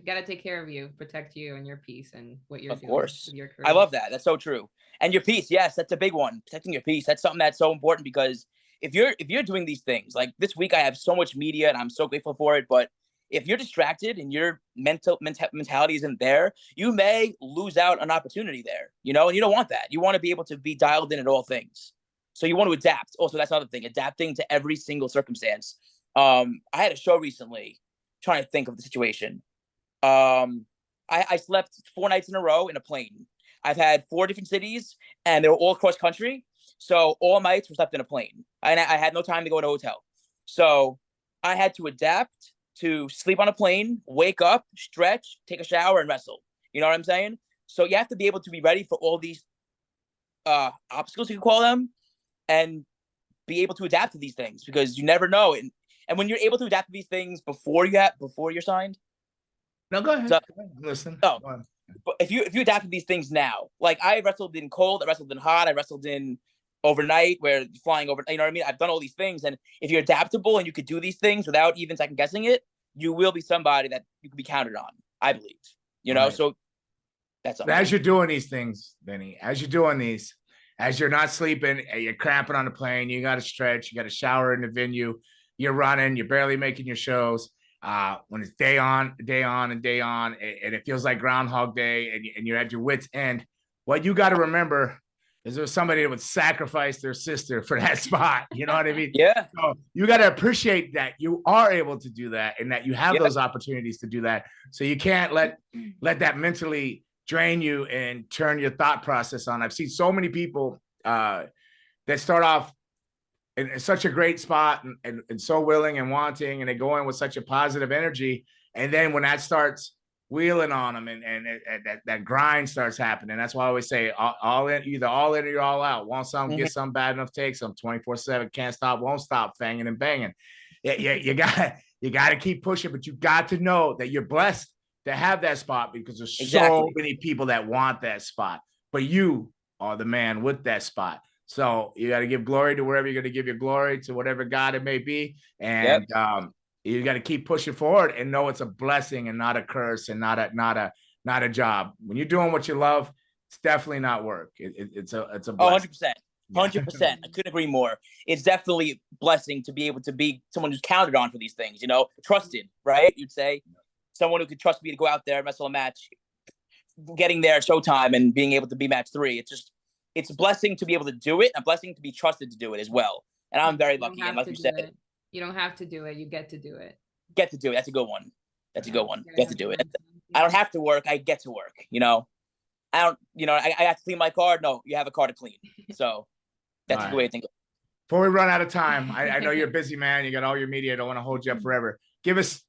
gotta take care of you, protect you and your peace and what you're doing. Of course. With your career. I love that. That's so true. And your peace, yes, that's a big one. Protecting your peace. That's something that's so important because if you're doing these things, like this week I have so much media and I'm so grateful for it, but if you're distracted and your mentality isn't there, you may lose out on opportunity there, and you don't want that. You want to be able to be dialed in at all things. So you want to adapt. Also, that's another thing, adapting to every single circumstance. I had a show recently trying to think of the situation. I slept 4 nights in a row in a plane. I've had 4 different cities and they were all across country. So all nights were slept in a plane and I had no time to go to a hotel. So I had to adapt to sleep on a plane, wake up, stretch, take a shower and wrestle. You know what I'm saying? So you have to be able to be ready for all these obstacles, you can call them, and be able to adapt to these things because you never know. And when you're able to adapt to these things before you're signed. No, go ahead. So, listen. No, but if you adapt to these things now, like I wrestled in cold, I wrestled in hot, I wrestled in overnight where flying over, you know what I mean? I've done all these things. And if you're adaptable and you could do these things without even second guessing it, you will be somebody that you can be counted on, I believe, Right. So that's something. As you're doing these things, Vinny, as you're doing these, as you're not sleeping, you're cramping on the plane, you got to stretch, you got to shower in the venue, you're running, you're barely making your shows. When it's day on, and it feels like Groundhog Day, and you're at your wit's end, what you got to remember is there was somebody that would sacrifice their sister for that spot. You know what I mean? Yeah. So you got to appreciate that you are able to do that and that you have those opportunities to do that. So you can't let that mentally drain you and turn your thought process on. I've seen so many people that start off in such a great spot and so willing and wanting, and they go in with such a positive energy. And then when that starts wheeling on them and that grind starts happening, that's why I always say all in, either all in or you're all out. Want some, get some, bad enough, take some. 24/7, can't stop, won't stop, fanging and banging. You got to keep pushing, but you got to know that you're blessed to have that spot, because there's so many people that want that spot, but you are the man with that spot. So you got to give glory to wherever you're going to give your glory, to whatever God it may be. And you got to keep pushing forward and know it's a blessing and not a curse and not a job. When you're doing what you love, it's definitely not work. It's a blessing. 100%. I couldn't agree more. It's definitely a blessing to be able to be someone who's counted on for these things, trusted, right? You'd say someone who could trust me to go out there and wrestle a match, getting there at showtime and being able to be match 3. It's a blessing to be able to do it, a blessing to be trusted to do it as well. And I'm very lucky. And like you said, you don't have to do it. You get to do it. Get to do it. That's a good one. Get to do it. I don't have to work. I get to work. I don't, I have to clean my car. No, you have a car to clean. So that's the way I think. Before we run out of time, I know you're a busy man. You got all your media. I don't want to hold you up forever. Give us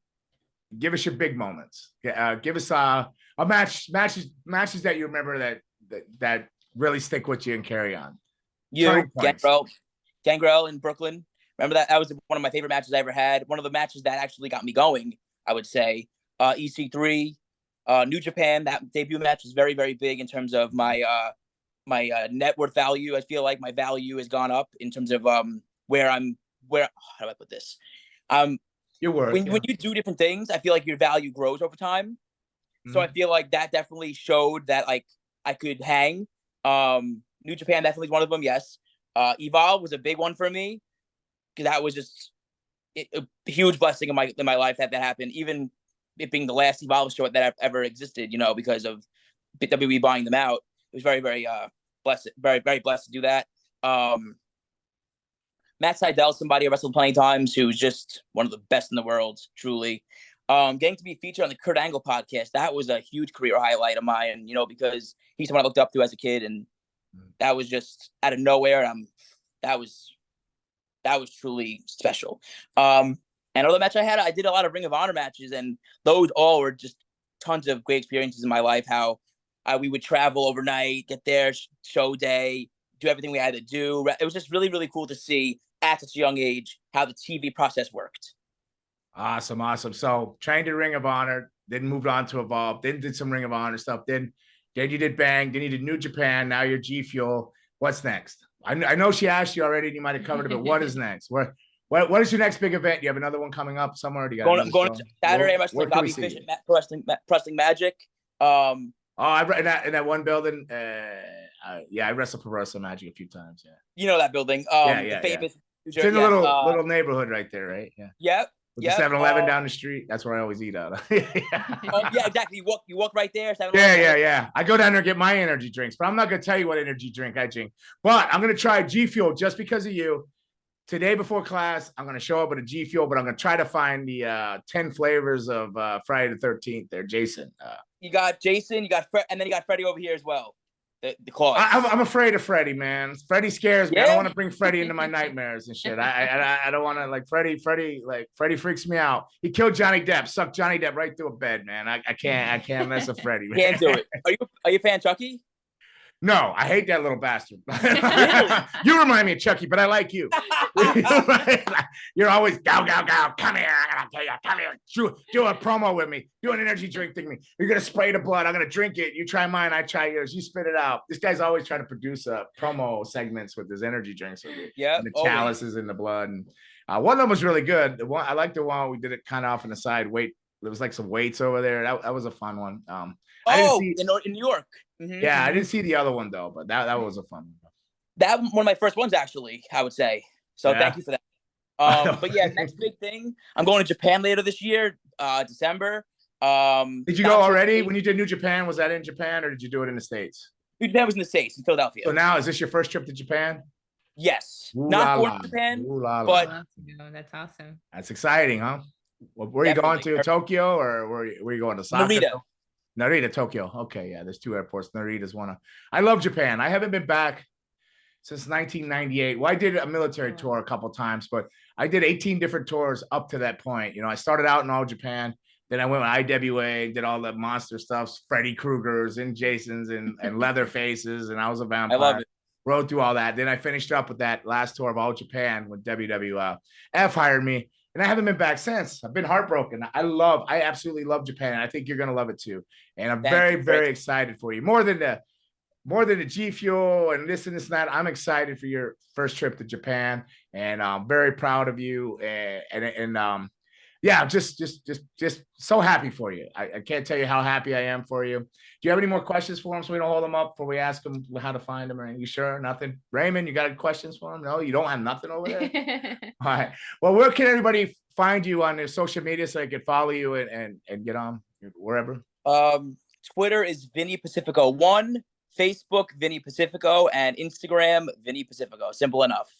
your big moments. Give us a matches that you remember that really stick with you and carry on. Gangrel in Brooklyn. Remember that was one of my favorite matches I ever had. One of the matches that actually got me going, I would say. EC3, New Japan. That debut match was very, very big in terms of my net worth value. I feel like my value has gone up in terms of how do I put this? Your work. When you do different things, I feel like your value grows over time. Mm-hmm. So I feel like that definitely showed that I could hang. New Japan definitely is one of them. Yes. Evolve was a big one for me, because that was just a huge blessing in my life that happened. Even it being the last Evolve show that ever existed, because of WWE buying them out. It was very, very blessed, very, very blessed to do that. Matt Sydal, somebody I wrestled plenty of times, who's just one of the best in the world, truly. Getting to be featured on the Kurt Angle podcast, that was a huge career highlight of mine, because he's someone I looked up to as a kid, and that was just out of nowhere. That was truly special. Another match I did a lot of Ring of Honor matches, and those all were just tons of great experiences in my life. How we would travel overnight, get there, show day, do everything we had to do. It was just really, really cool to see at such a young age how the TV process worked. Awesome. So trained in Ring of Honor, then moved on to Evolve, then did some Ring of Honor stuff. Then you did Bang, then you did New Japan. Now you're G Fuel. What's next? I know she asked you already, and you might have covered it, but what is next? What is your next big event? Do you have another one coming up somewhere? Do you got I'm going to Saturday. I'm wrestling Bobby Fish at Wrestling Magic. I read in that one building. I wrestled for Wrestling Magic a few times. Yeah. You know that building. The famous. It's in the little neighborhood right there, right? Yeah. Yep. With the 7-Eleven down the street. That's where I always eat out of. Yeah, exactly. You walk right there. Yeah. I go down there and get my energy drinks, but I'm not gonna tell you what energy drink I drink. But I'm gonna try G Fuel just because of you. Today before class, I'm gonna show up with a G Fuel, but I'm gonna try to find the 10 flavors of Friday the 13th. There, Jason. You got Jason. You got and then you got Freddie over here as well. The clause. I'm afraid of Freddie, man. Freddie scares me. Yeah. I don't want to bring Freddie into my nightmares and shit. I don't want to Freddie freaks me out. He killed Johnny Depp, sucked Johnny Depp right through a bed, man. I can't mess with Freddie. Man. Can't do it. Are you a fan of Chucky? No, I hate that little bastard. You remind me of Chucky, but I like you. You're always go. Come here. I gotta tell you. Come here. Do a promo with me. Do an energy drink thing with me. You're gonna spray the blood. I'm gonna drink it. You try mine. I try yours. You spit it out. This guy's always trying to produce promo segments with his energy drinks. Yeah. The chalices in the blood. And one of them was really good. I like the one we did it kind of off on the side. There was like some weights over there. That was a fun one. In New York. Mm-hmm. Yeah, I didn't see the other one though, but that was a fun one. That one of my first ones, actually, I would say. So thank you for that. But yeah, next big thing, I'm going to Japan later this year, December. Did you go already? When you did New Japan, was that in Japan or did you do it in the States? New Japan was in the States, in Philadelphia. So now, is this your first trip to Japan? Yes. Ooh, not la, going la. to Japan, Ooh, la, la. but That's awesome. That's exciting, huh? Where are you going to? Tokyo or where are you going to? Osaka? Narita, Tokyo. Okay, yeah, there's two airports. Narita's one. I love Japan. I haven't been back since 1998. Well, I did a military tour a couple times, but I did 18 different tours up to that point. You know, I started out in all Japan. Then I went with IWA, did all the monster stuff, Freddy Krueger's and Jason's and Leatherface's, and I was a vampire. I love it. Rode through all that. Then I finished up with that last tour of all Japan when WWF hired me. And I haven't been back since. I've been heartbroken. I absolutely love Japan. And I think you're going to love it too. And I'm very excited for you. More than the G Fuel and this and that. I'm excited for your first trip to Japan. And I'm very proud of you. Yeah, just so happy for you. I can't tell you how happy I am for you. Do you have any more questions for him so we don't hold him up before we ask him how to find him? Or you sure? Nothing? Raymond, you got any questions for him? No, you don't have nothing over there? All right. Well, where can everybody find you on their social media so they can follow you and get on wherever? Twitter is Vinny Pacifico 1, Facebook Vinny Pacifico, and Instagram Vinny Pacifico. Simple enough.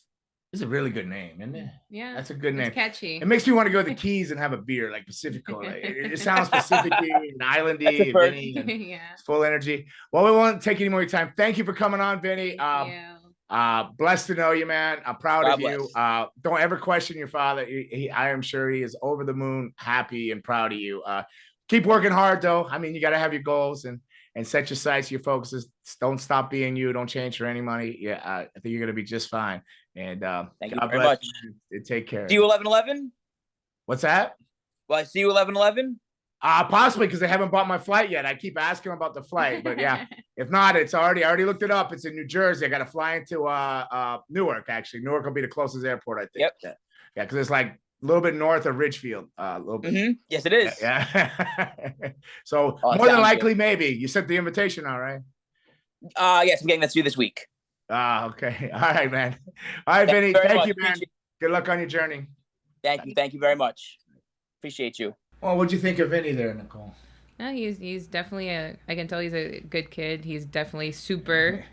It's a really good name, isn't it? Yeah. That's a good name. It's catchy. It makes me want to go to the Keys and have a beer like Pacifico. Like, it sounds Pacific-y and islandy and Vinny and it's full energy. Well, we won't take any more time. Thank you for coming on, Vinny. Blessed to know you, man. I'm proud of you. Don't ever question your father. I am sure he is over the moon, happy and proud of you. Keep working hard, though. I mean, you got to have your goals and set your sights, your focuses. Don't stop being you. Don't change for any money. Yeah, I think you're going to be just fine. And thank you very much. Take care. See you 11/11? What's that? Well, I see you 11/11? Possibly because they haven't bought my flight yet. I keep asking them about the flight, but yeah, if not, I already looked it up. It's in New Jersey. I got to fly into Newark. Actually, Newark will be the closest airport, I think. Yep. Yeah, because it's like a little bit north of Ridgefield. A little bit. Yes, it is. Yeah. So more than likely, maybe you sent the invitation, all right? Yes, I'm getting that to you this week. Okay. All right, man. All right, Vinny. Thank you, man. Good luck on your journey. Thank you. Thank you very much. Appreciate you. Well, what'd you think of Vinny there, Nicole? No, he's definitely I can tell he's a good kid. He's definitely super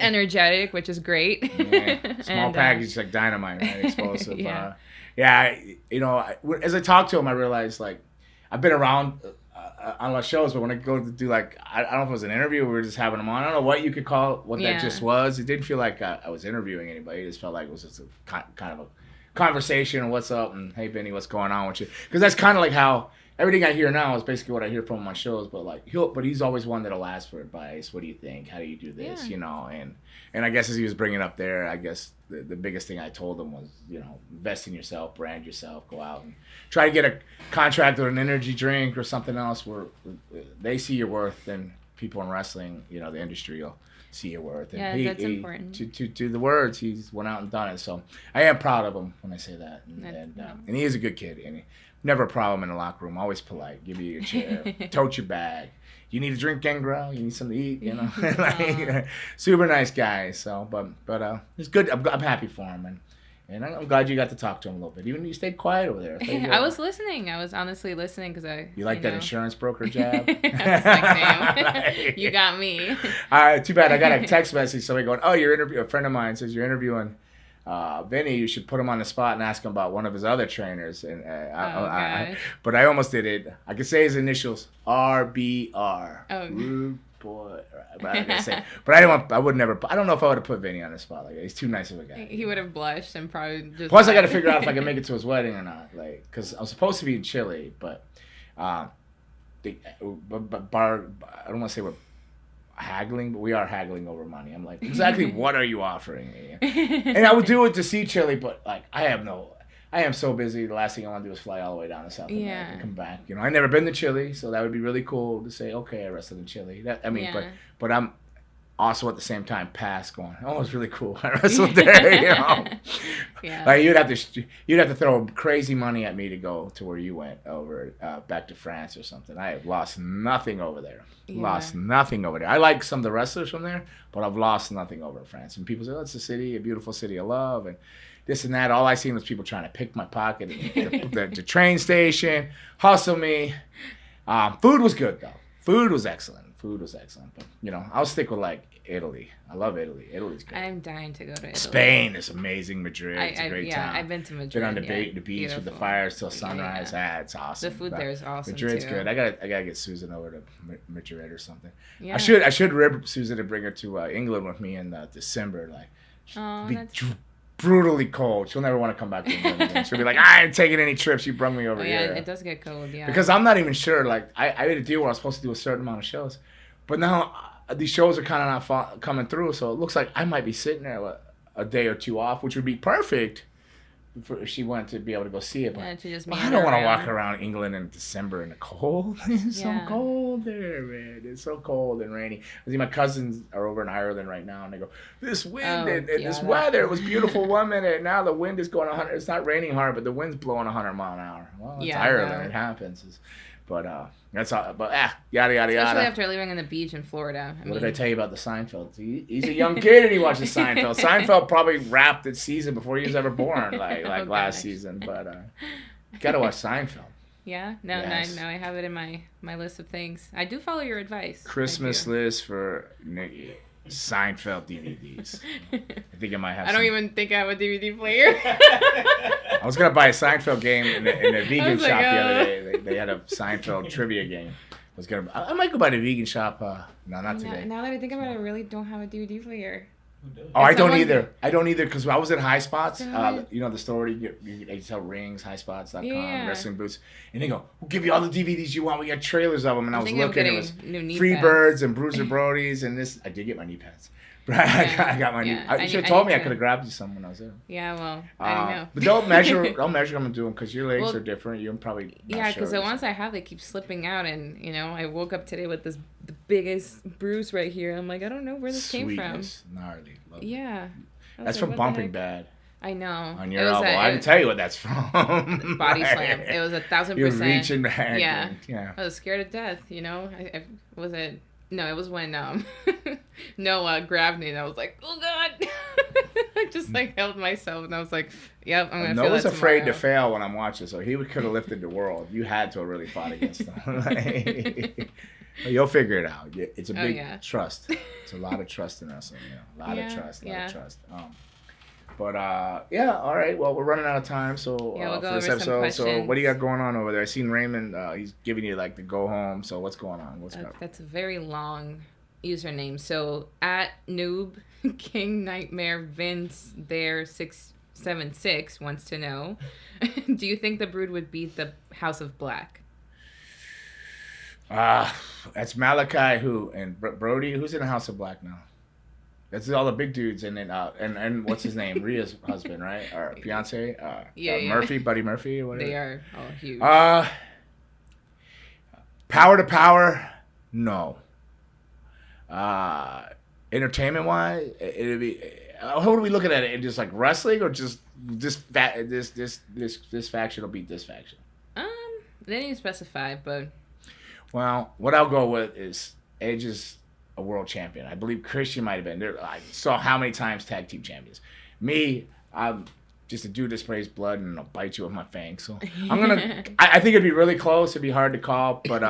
energetic, which is great. Yeah. Small package like dynamite, right? Explosive. Yeah. You know, as I talked to him, I realized like I've been around on my shows, but when I go to do like I don't know if it was an interview, we were just having him on. I don't know what you could call it, what that just was. It didn't feel like I was interviewing anybody. It just felt like it was just a kind of a conversation. What's up? And hey, Vinny, what's going on with you? Because that's kind of like how everything I hear now is basically what I hear from my shows. But like he's always one that'll ask for advice. What do you think? How do you do this? You know, and I guess as he was bringing up there, I guess the biggest thing I told him was, you know, invest in yourself, brand yourself, go out and try to get a contract with an energy drink or something else where they see your worth, and people in wrestling, you know, the industry will see your worth. And that's important. To the words, he's went out and done it. So I am proud of him when I say that. And he is a good kid. And never a problem in the locker room. Always polite. Give you your chair. Tote your bag. You need a drink, Gangrel? You need something to eat? You know, like, super nice guy. So, but it's good. I'm happy for him, and I'm glad you got to talk to him a little bit. Even you stayed quiet over there. I was listening. I was honestly listening because You like that insurance broker jab? I was like, damn, Right. You got me. All right, too bad. I got a text message. Somebody going, "Oh, you're interviewing." A friend of mine says you're interviewing Vinny. You should put him on the spot and ask him about one of his other trainers. And but I almost did it. I could say his initials, RBR. Oh. Rude boy. But I would never. I don't know if I would have put Vinny on the spot. Like, he's too nice of a guy. He would have blushed and probably just. Plus, I got to figure out if I can make it to his wedding or not. Like, because I'm supposed to be in Chile, but I don't want to say we're haggling, but we are haggling over money. I'm like, exactly what are you offering me? And I would do it to see Chile, but like I am so busy. The last thing I want to do is fly all the way down to South America and come back. You know, I've never been to Chile, so that would be really cool to say, okay, I wrestled in Chile. But I'm also at the same time pass going, oh, it's really cool. I wrestled there, you know. Yeah. Like you'd have to throw crazy money at me to go to where you went over back to France or something. I have lost nothing over there. Yeah. Lost nothing over there. I like some of the wrestlers from there, but I've lost nothing over in France. And people say, oh, it's a city, a beautiful city of love, and this and that. All I seen was people trying to pick my pocket at the train station, hustle me. Food was good though. Food was excellent. But you know, I'll stick with like Italy. I love Italy. Italy's good. I'm dying to go to Italy. Spain is amazing. Madrid, it's a great yeah, town. I've been to Madrid. Been on the beach Beautiful. with the fires till sunrise. Yeah. It's awesome. The food there is awesome Madrid's too. good. I gotta get Susan over to Madrid or something. Yeah. I should rib Susan to bring her to England with me in December. Like, Oh, be that's... brutally cold. She'll never want to come back to England again. She'll be like, I ain't taking any trips. You brung me over yeah, here. it does get cold. Yeah. Because I'm not even sure. Like, I made a deal where I was supposed to do a certain amount of shows, but now these shows are kind of not coming through. So it looks like I might be sitting there with a day or two off, which would be perfect if she wanted to be able to go see it. But, Yeah, to just but I meander don't want to around. walk around England in December in the cold. It's Yeah. so cold there, man. It's so cold and rainy. I see my cousins are over in Ireland right now, and they go, this wind Oh, and this yeah, weather. It was beautiful one minute, and now the wind is going 100. It's not raining hard, but the wind's blowing 100 mile an hour. Well, it's Yeah, Ireland. no. It happens. But that's all. But yada yada Especially yada. after living on the beach in Florida. What did I tell you about the Seinfeld? He's a young kid and he watches Seinfeld. Seinfeld probably wrapped its season before he was ever born, like Oh, last gosh. season. But you gotta watch Seinfeld. Yeah, no, Yes. no, I have it in my list of things. I do follow your advice. Christmas I do. list for Nikki. Seinfeld DVDs. I think I might have. I don't some. even think I have a DVD player. I was gonna buy a Seinfeld game in the vegan was shop like, the other day. They had a Seinfeld trivia game. I might go by the vegan shop. No, not today. Now that I think about it, I really don't have a DVD player. Oh, I don't someone- either. I don't either because I was at High Spots. Damn it. You know the store. They sell rings, highspots.com, Yeah. wrestling boots, and they go, "We'll give you all the DVDs you want. We got trailers of them." And I was thinking of looking. It getting was new knee Free pads. Birds and Bruiser Brodies and this. I did get my knee pads. I got my knee. Yeah. You I should have need told me I to. could have grabbed you some when I was there. Yeah, well, I don't know. But don't measure them and do them because your legs Well, are different. You're probably not Yeah, because sure the ones I have, they keep slipping out, and I woke up today with the biggest bruise right here. I'm like, I don't know where this came from. Sweetness, gnarly. Love it. Yeah. I was That's like, from what the bumping heck? bad I know. on It your was elbow. I can tell you what that's from. Body slam. It was 1,000%. You're reaching back. Yeah. and- yeah. I was scared to death, I was it. No, it was when Noah grabbed me and I was like, oh God. I just held myself and I was like, yep, I'm gonna feel Noah's that afraid to tomorrow. fail when I'm watching, so he could have lifted the world. You had to have really fought against him. You'll figure it out. It's a big trust. It's a lot of trust in wrestling. A lot of trust. But all right. Well, we're running out of time, so we'll go for this over some episode. So what do you got questions. going on over there? I seen Raymond. He's giving you the go home. So what's going on? What's up? That's a very long username. So at Noob King Nightmare Vince there 676 wants to know, do you think the Brood would beat the House of Black? That's Malachi who and Brody. Who's in the House of Black now? That's all the big dudes, and then and what's his name? Rhea's husband, right? Or fiance? Murphy, Buddy Murphy, or whatever. They are all huge. Power to power, no. Entertainment wise, it'd be. How are we looking at it? Just like wrestling, or just this faction will beat this faction? They didn't specify, but Well, what I'll go with is Edge is a world champion. I believe Christian might have been. I saw how many times tag team champions. Me, I'm just a dude that sprays blood and I'll bite you with my fangs. So I'm gonna. I think it'd be really close. It'd be hard to call, but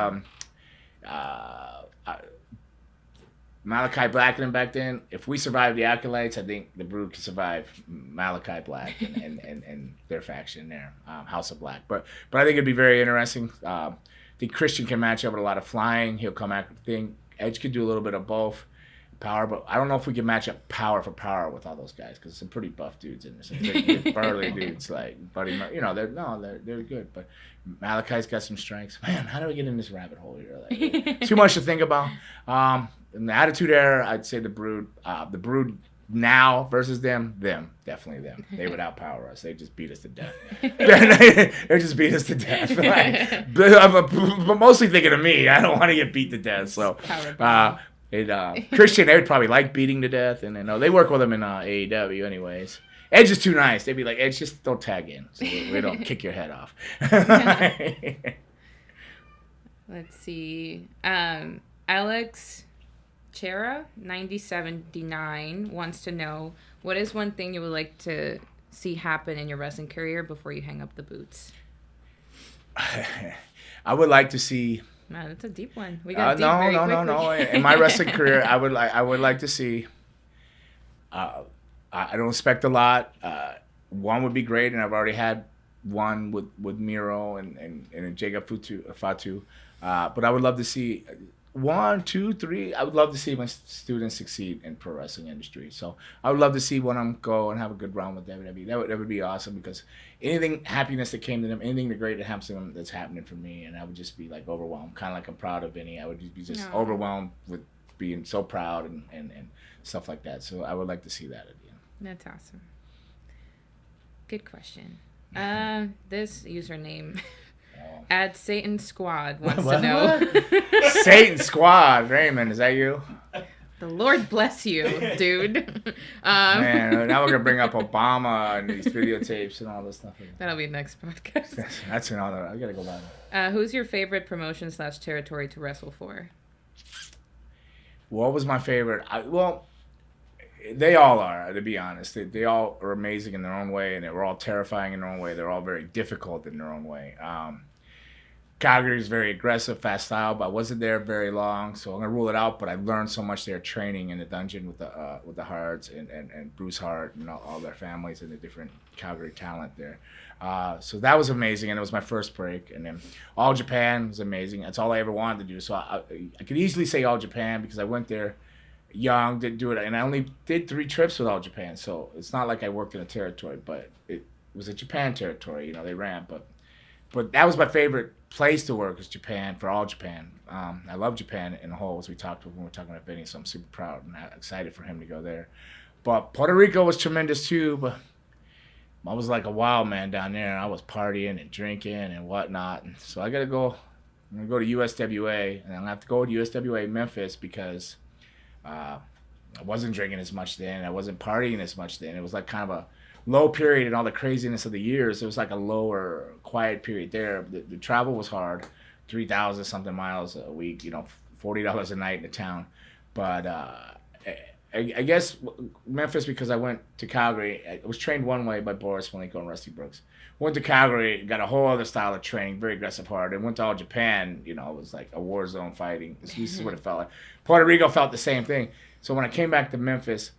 Malachi Black and him back then. If we survive the Acolytes, I think the Brood can survive Malachi Black and their faction there, House of Black. But I think it'd be very interesting. I think Christian can match up with a lot of flying. He'll come out. I think Edge could do a little bit of both. Power, but I don't know if we can match up power for power with all those guys because some pretty buff dudes in there, some big burly dudes like Buddy. They're good, but Malachi's got some strengths. Man, how do we get in this rabbit hole here? Like, too much to think about. In the Attitude Era, I'd say the Brood now versus them, definitely them. They would outpower us. They just beat us to death. They just beat us to death. But mostly thinking of me. I don't want to get beat to death. So. Christian, they would probably like beating to death, and they work with him in AEW anyways. Edge is too nice. They'd be like, Edge, just don't tag in, so we don't kick your head off. Let's see. Alex Chera, 9079, wants to know, what is one thing you would like to see happen in your wrestling career before you hang up the boots? I would like to see. Man, that's a deep one. We got deep no. quickly. In my wrestling career, I would like to see. I don't expect a lot. One would be great, and I've already had one with Miro and Jacob Fatu. But I would love to see 1, 2, 3. I would love to see my students succeed in pro wrestling industry. So I would love to see one of them go and have a good run with WWE. That would be awesome, because anything happiness that came to them, anything the great that happens to them, that's happening for me, and I would just be like overwhelmed, kind of like I'm proud of Vinny. I would be just overwhelmed with being so proud and stuff like that. So I would like to see that again. That's awesome. Good question. This username. At Satan Squad wants to know. Satan Squad, Raymond, is that you? The Lord bless you, dude. Man, now we're gonna bring up Obama and these videotapes and all this stuff. That'll be next podcast. That's another. I gotta go back. Who's your favorite promotion / territory to wrestle for? What was my favorite? They all are, to be honest. They all are amazing in their own way, and they were all terrifying in their own way. They're all very difficult in their own way. Calgary is very aggressive, fast style, but I wasn't there very long, so I'm gonna rule it out. But I learned so much there training in the dungeon with the Harts and Bruce Hart and all their families and the different Calgary talent there. So that was amazing, and it was my first break. And then All Japan was amazing. That's all I ever wanted to do. So I could easily say All Japan because I went there young, didn't do it, and I only did 3 trips with All Japan. So it's not like I worked in a territory, but it was a Japan territory. They ran, but that was my favorite place to work, is Japan, for All Japan. I love Japan in the whole, as we talked when we were talking about Vinny, so I'm super proud and excited for him to go there. But Puerto Rico was tremendous too, but I was like a wild man down there, and I was partying and drinking and whatnot. And so I'm gonna go to USWA, and I'm gonna have to go to USWA Memphis because I wasn't drinking as much then. I wasn't partying as much then. It was like kind of a low period in all the craziness of the years. It was like a lower, quiet period there. The travel was hard, 3,000 something miles a week, $40 a night in the town. But I guess Memphis, because I went to Calgary. I was trained one way by Boris Malenko and Rusty Brooks. Went to Calgary, got a whole other style of training, very aggressive, hard. And went to All Japan, it was like a war zone fighting. This is what it felt like. Puerto Rico felt the same thing. So when I came back to Memphis,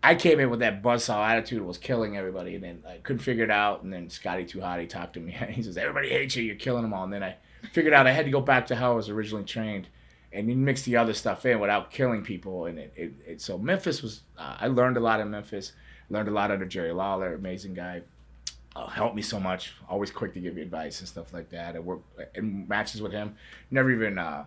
I came in with that buzzsaw attitude, was killing everybody, and then I couldn't figure it out. And then Scotty Too Hot, he talked to me. He says, "Everybody hates you. You're killing them all." And then I figured out I had to go back to how I was originally trained, and you mix the other stuff in without killing people. And so Memphis was. I learned a lot in Memphis. Learned a lot under Jerry Lawler, amazing guy. Helped me so much. Always quick to give me advice and stuff like that. I worked in matches with him. Never even. I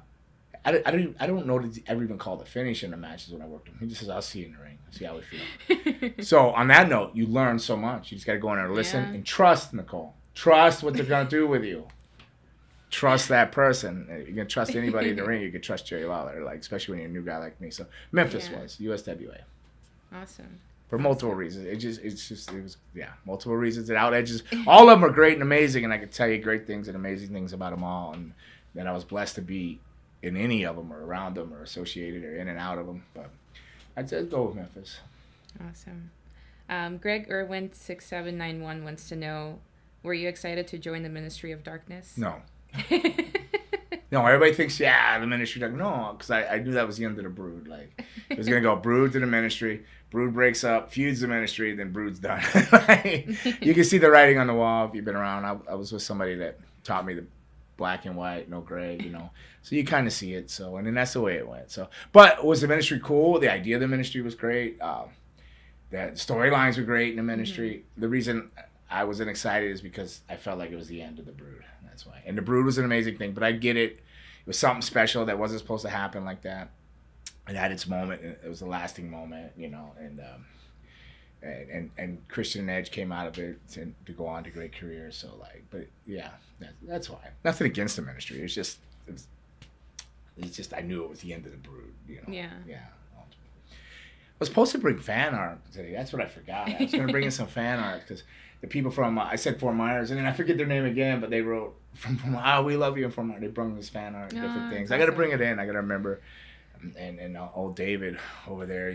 don't know that he ever even called a finish in the matches when I worked with him. He just says, "I'll see you in the ring. I'll see how we feel." So on that note, you learn so much. You just got to go in there and listen and trust, Nicole. Trust what they're going to do with you. Trust that person. You can trust anybody in the ring. You can trust Jerry Lawler, especially when you're a new guy like me. So Memphis was USWA. Awesome. For multiple reasons. It was multiple reasons. It out edges. All of them are great and amazing, and I could tell you great things and amazing things about them all. And then I was blessed to be in any of them or around them or associated or in and out of them. But I'd go with Memphis. Awesome. Greg Irwin 6791 wants to know, were you excited to join the Ministry of Darkness? No. No, everybody thinks, the Ministry of Darkness. No, because I knew that was the end of the Brood. It was going to go Brood to the Ministry, Brood breaks up, feuds the Ministry, then Brood's done. You can see the writing on the wall if you've been around. I was with somebody that taught me the black and white, no gray, So you kind of see it. So, and then that's the way it went. So, but was the Ministry cool? The idea of the Ministry was great. The storylines were great in the Ministry. Mm-hmm. The reason I wasn't excited is because I felt like it was the end of the Brood. That's why. And the Brood was an amazing thing, but I get it. It was something special that wasn't supposed to happen like that. It had its moment. And it was a lasting moment, and Christian and Edge came out of it to go on to great careers. So but yeah, that's why. Nothing against the Ministry. It's just it's just I knew it was the end of the brood. Yeah. Yeah. I was supposed to bring fan art today. That's what I forgot. I was going to bring in some fan art because the people from, I said Fort Myers, and then I forget their name again, but they wrote from we love you in Fort Myers. They brought this fan art, different things. I got to bring it in. I got to remember. And old David over there,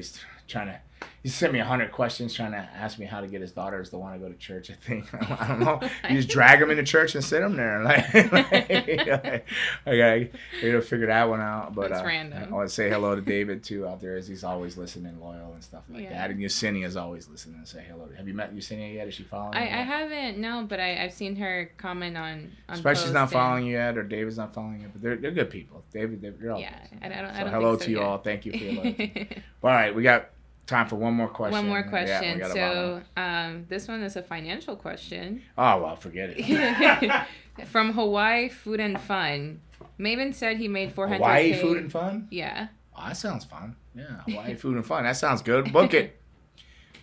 he sent me 100 questions trying to ask me how to get his daughters to want to go to church, I think. I don't know. You just drag them into church and sit them there. I gotta figure that one out. But that's random. I want to say hello to David, too, out there, as he's always listening, loyal and stuff like that. And Yesenia is always listening and say hello. Have you met Yesenia yet? Is she following you? I haven't, no, but I've seen her comment on Especially she's not following you yet, or David's not following you, but they're good people. David, they're all yeah, good. I don't hello think so to you yet. all. Thank you for your loyalty. All right, we got time for one more question. One more question. Yeah, we got so about this one is a financial question. Oh, well, forget it. From Hawaii Food and Fun. Maven said he made 400K. Hawaii Food and Fun? Yeah. Oh, that sounds fun. Yeah, Hawaii Food and Fun. That sounds good. Book it.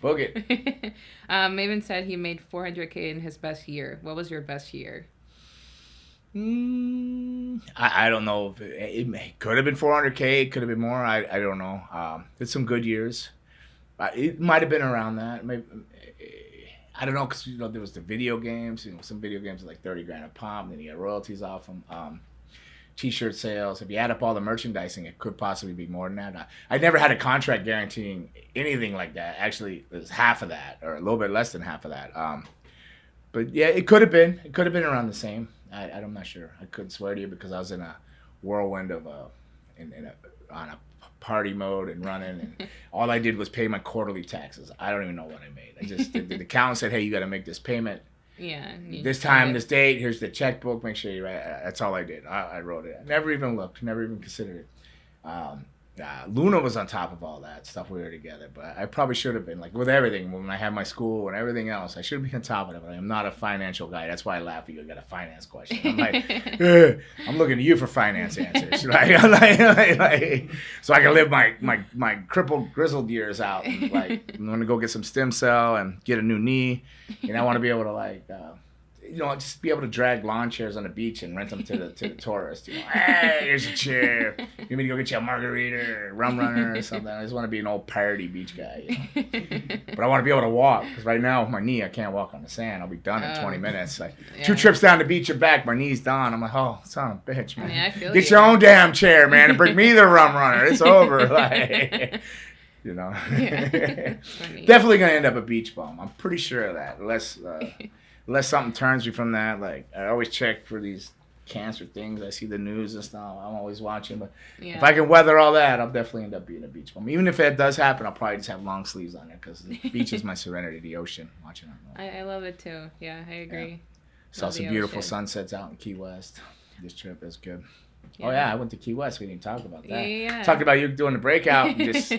Book it. Maven said he made 400K in his best year. What was your best year? I don't know. If it could have been 400K. It could have been more. I don't know. It's some good years. It might have been around that. Maybe, I don't know, because there was the video games. Some video games are like 30 grand a pop. Then you get royalties off them. T-shirt sales. If you add up all the merchandising, it could possibly be more than that. I never had a contract guaranteeing anything like that. Actually, it was half of that, or a little bit less than half of that. But yeah, it could have been. It could have been around the same. I'm not sure. I couldn't swear to you because I was in a whirlwind of on a party mode and running, and all I did was pay my quarterly taxes. I don't even know what I made. I just the accountant said, "Hey, you got to make this payment. Yeah. This time, this date. Here's the checkbook. Make sure you write." That's all I did. I wrote it. I never even looked. Never even considered it. Luna was on top of all that stuff. We were together, but I probably should have been, like with everything. When I had my school and everything else, I should be on top of it. But I'm not a financial guy. That's why I laugh at you. I got a finance question. I'm like, I'm looking to you for finance answers, right? So I can live my crippled, grizzled years out. And, like, I'm gonna go get some stem cell and get a new knee, and I want to be able to just be able to drag lawn chairs on the beach and rent them to the tourists. Hey, here's a chair. You want me to go get you a margarita or a rum runner or something? I just want to be an old parody beach guy. But I want to be able to walk, because right now with my knee, I can't walk on the sand. I'll be done in 20 minutes. Like 2 trips down the beach and back, my knee's done. I'm like, oh, son of a bitch, man. I feel get your own damn chair, man, and bring me the rum runner. It's over. Like, Definitely gonna end up a beach bum. I'm pretty sure of that. Unless something turns me from that. Like, I always check for these cancer things. I see the news and stuff. I'm always watching. But if I can weather all that, I'll definitely end up being a beach bum. Even if that does happen, I'll probably just have long sleeves on it, because the beach is my serenity, the ocean. Watching it. I love it too. Yeah, I agree. Yeah. Saw some beautiful sunsets out in Key West. This trip is good. Yeah. Oh, yeah, I went to Key West. We didn't talk about that. Yeah. Talked about you doing the breakout. Just...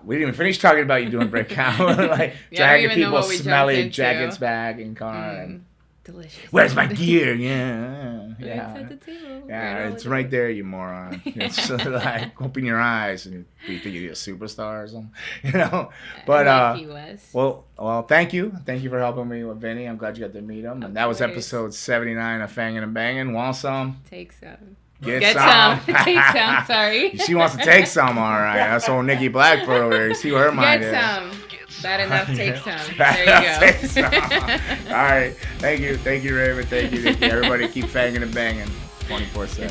we didn't even finish talking about you doing breakout. Like, dragging people's smelly jackets back in car. And, delicious. Where's my gear? Yeah. It's at the table. Yeah, it's right there, you moron. It's like, open your eyes and you think you're a superstar or something, But well, thank you. Thank you for helping me with Vinny. I'm glad you got to meet him. And that was episode 79 of Fangin' and Bangin'. Want some? Take some. Get some. Take some. Sorry. She wants to take some. All right. That's old Nikki Blackbird over there. You see where her mind is. Get some. Bad enough. Take some. There you go. All right. Thank you. Thank you, Raymond. Thank you, Nikki. Everybody keep fanging and banging 24/7.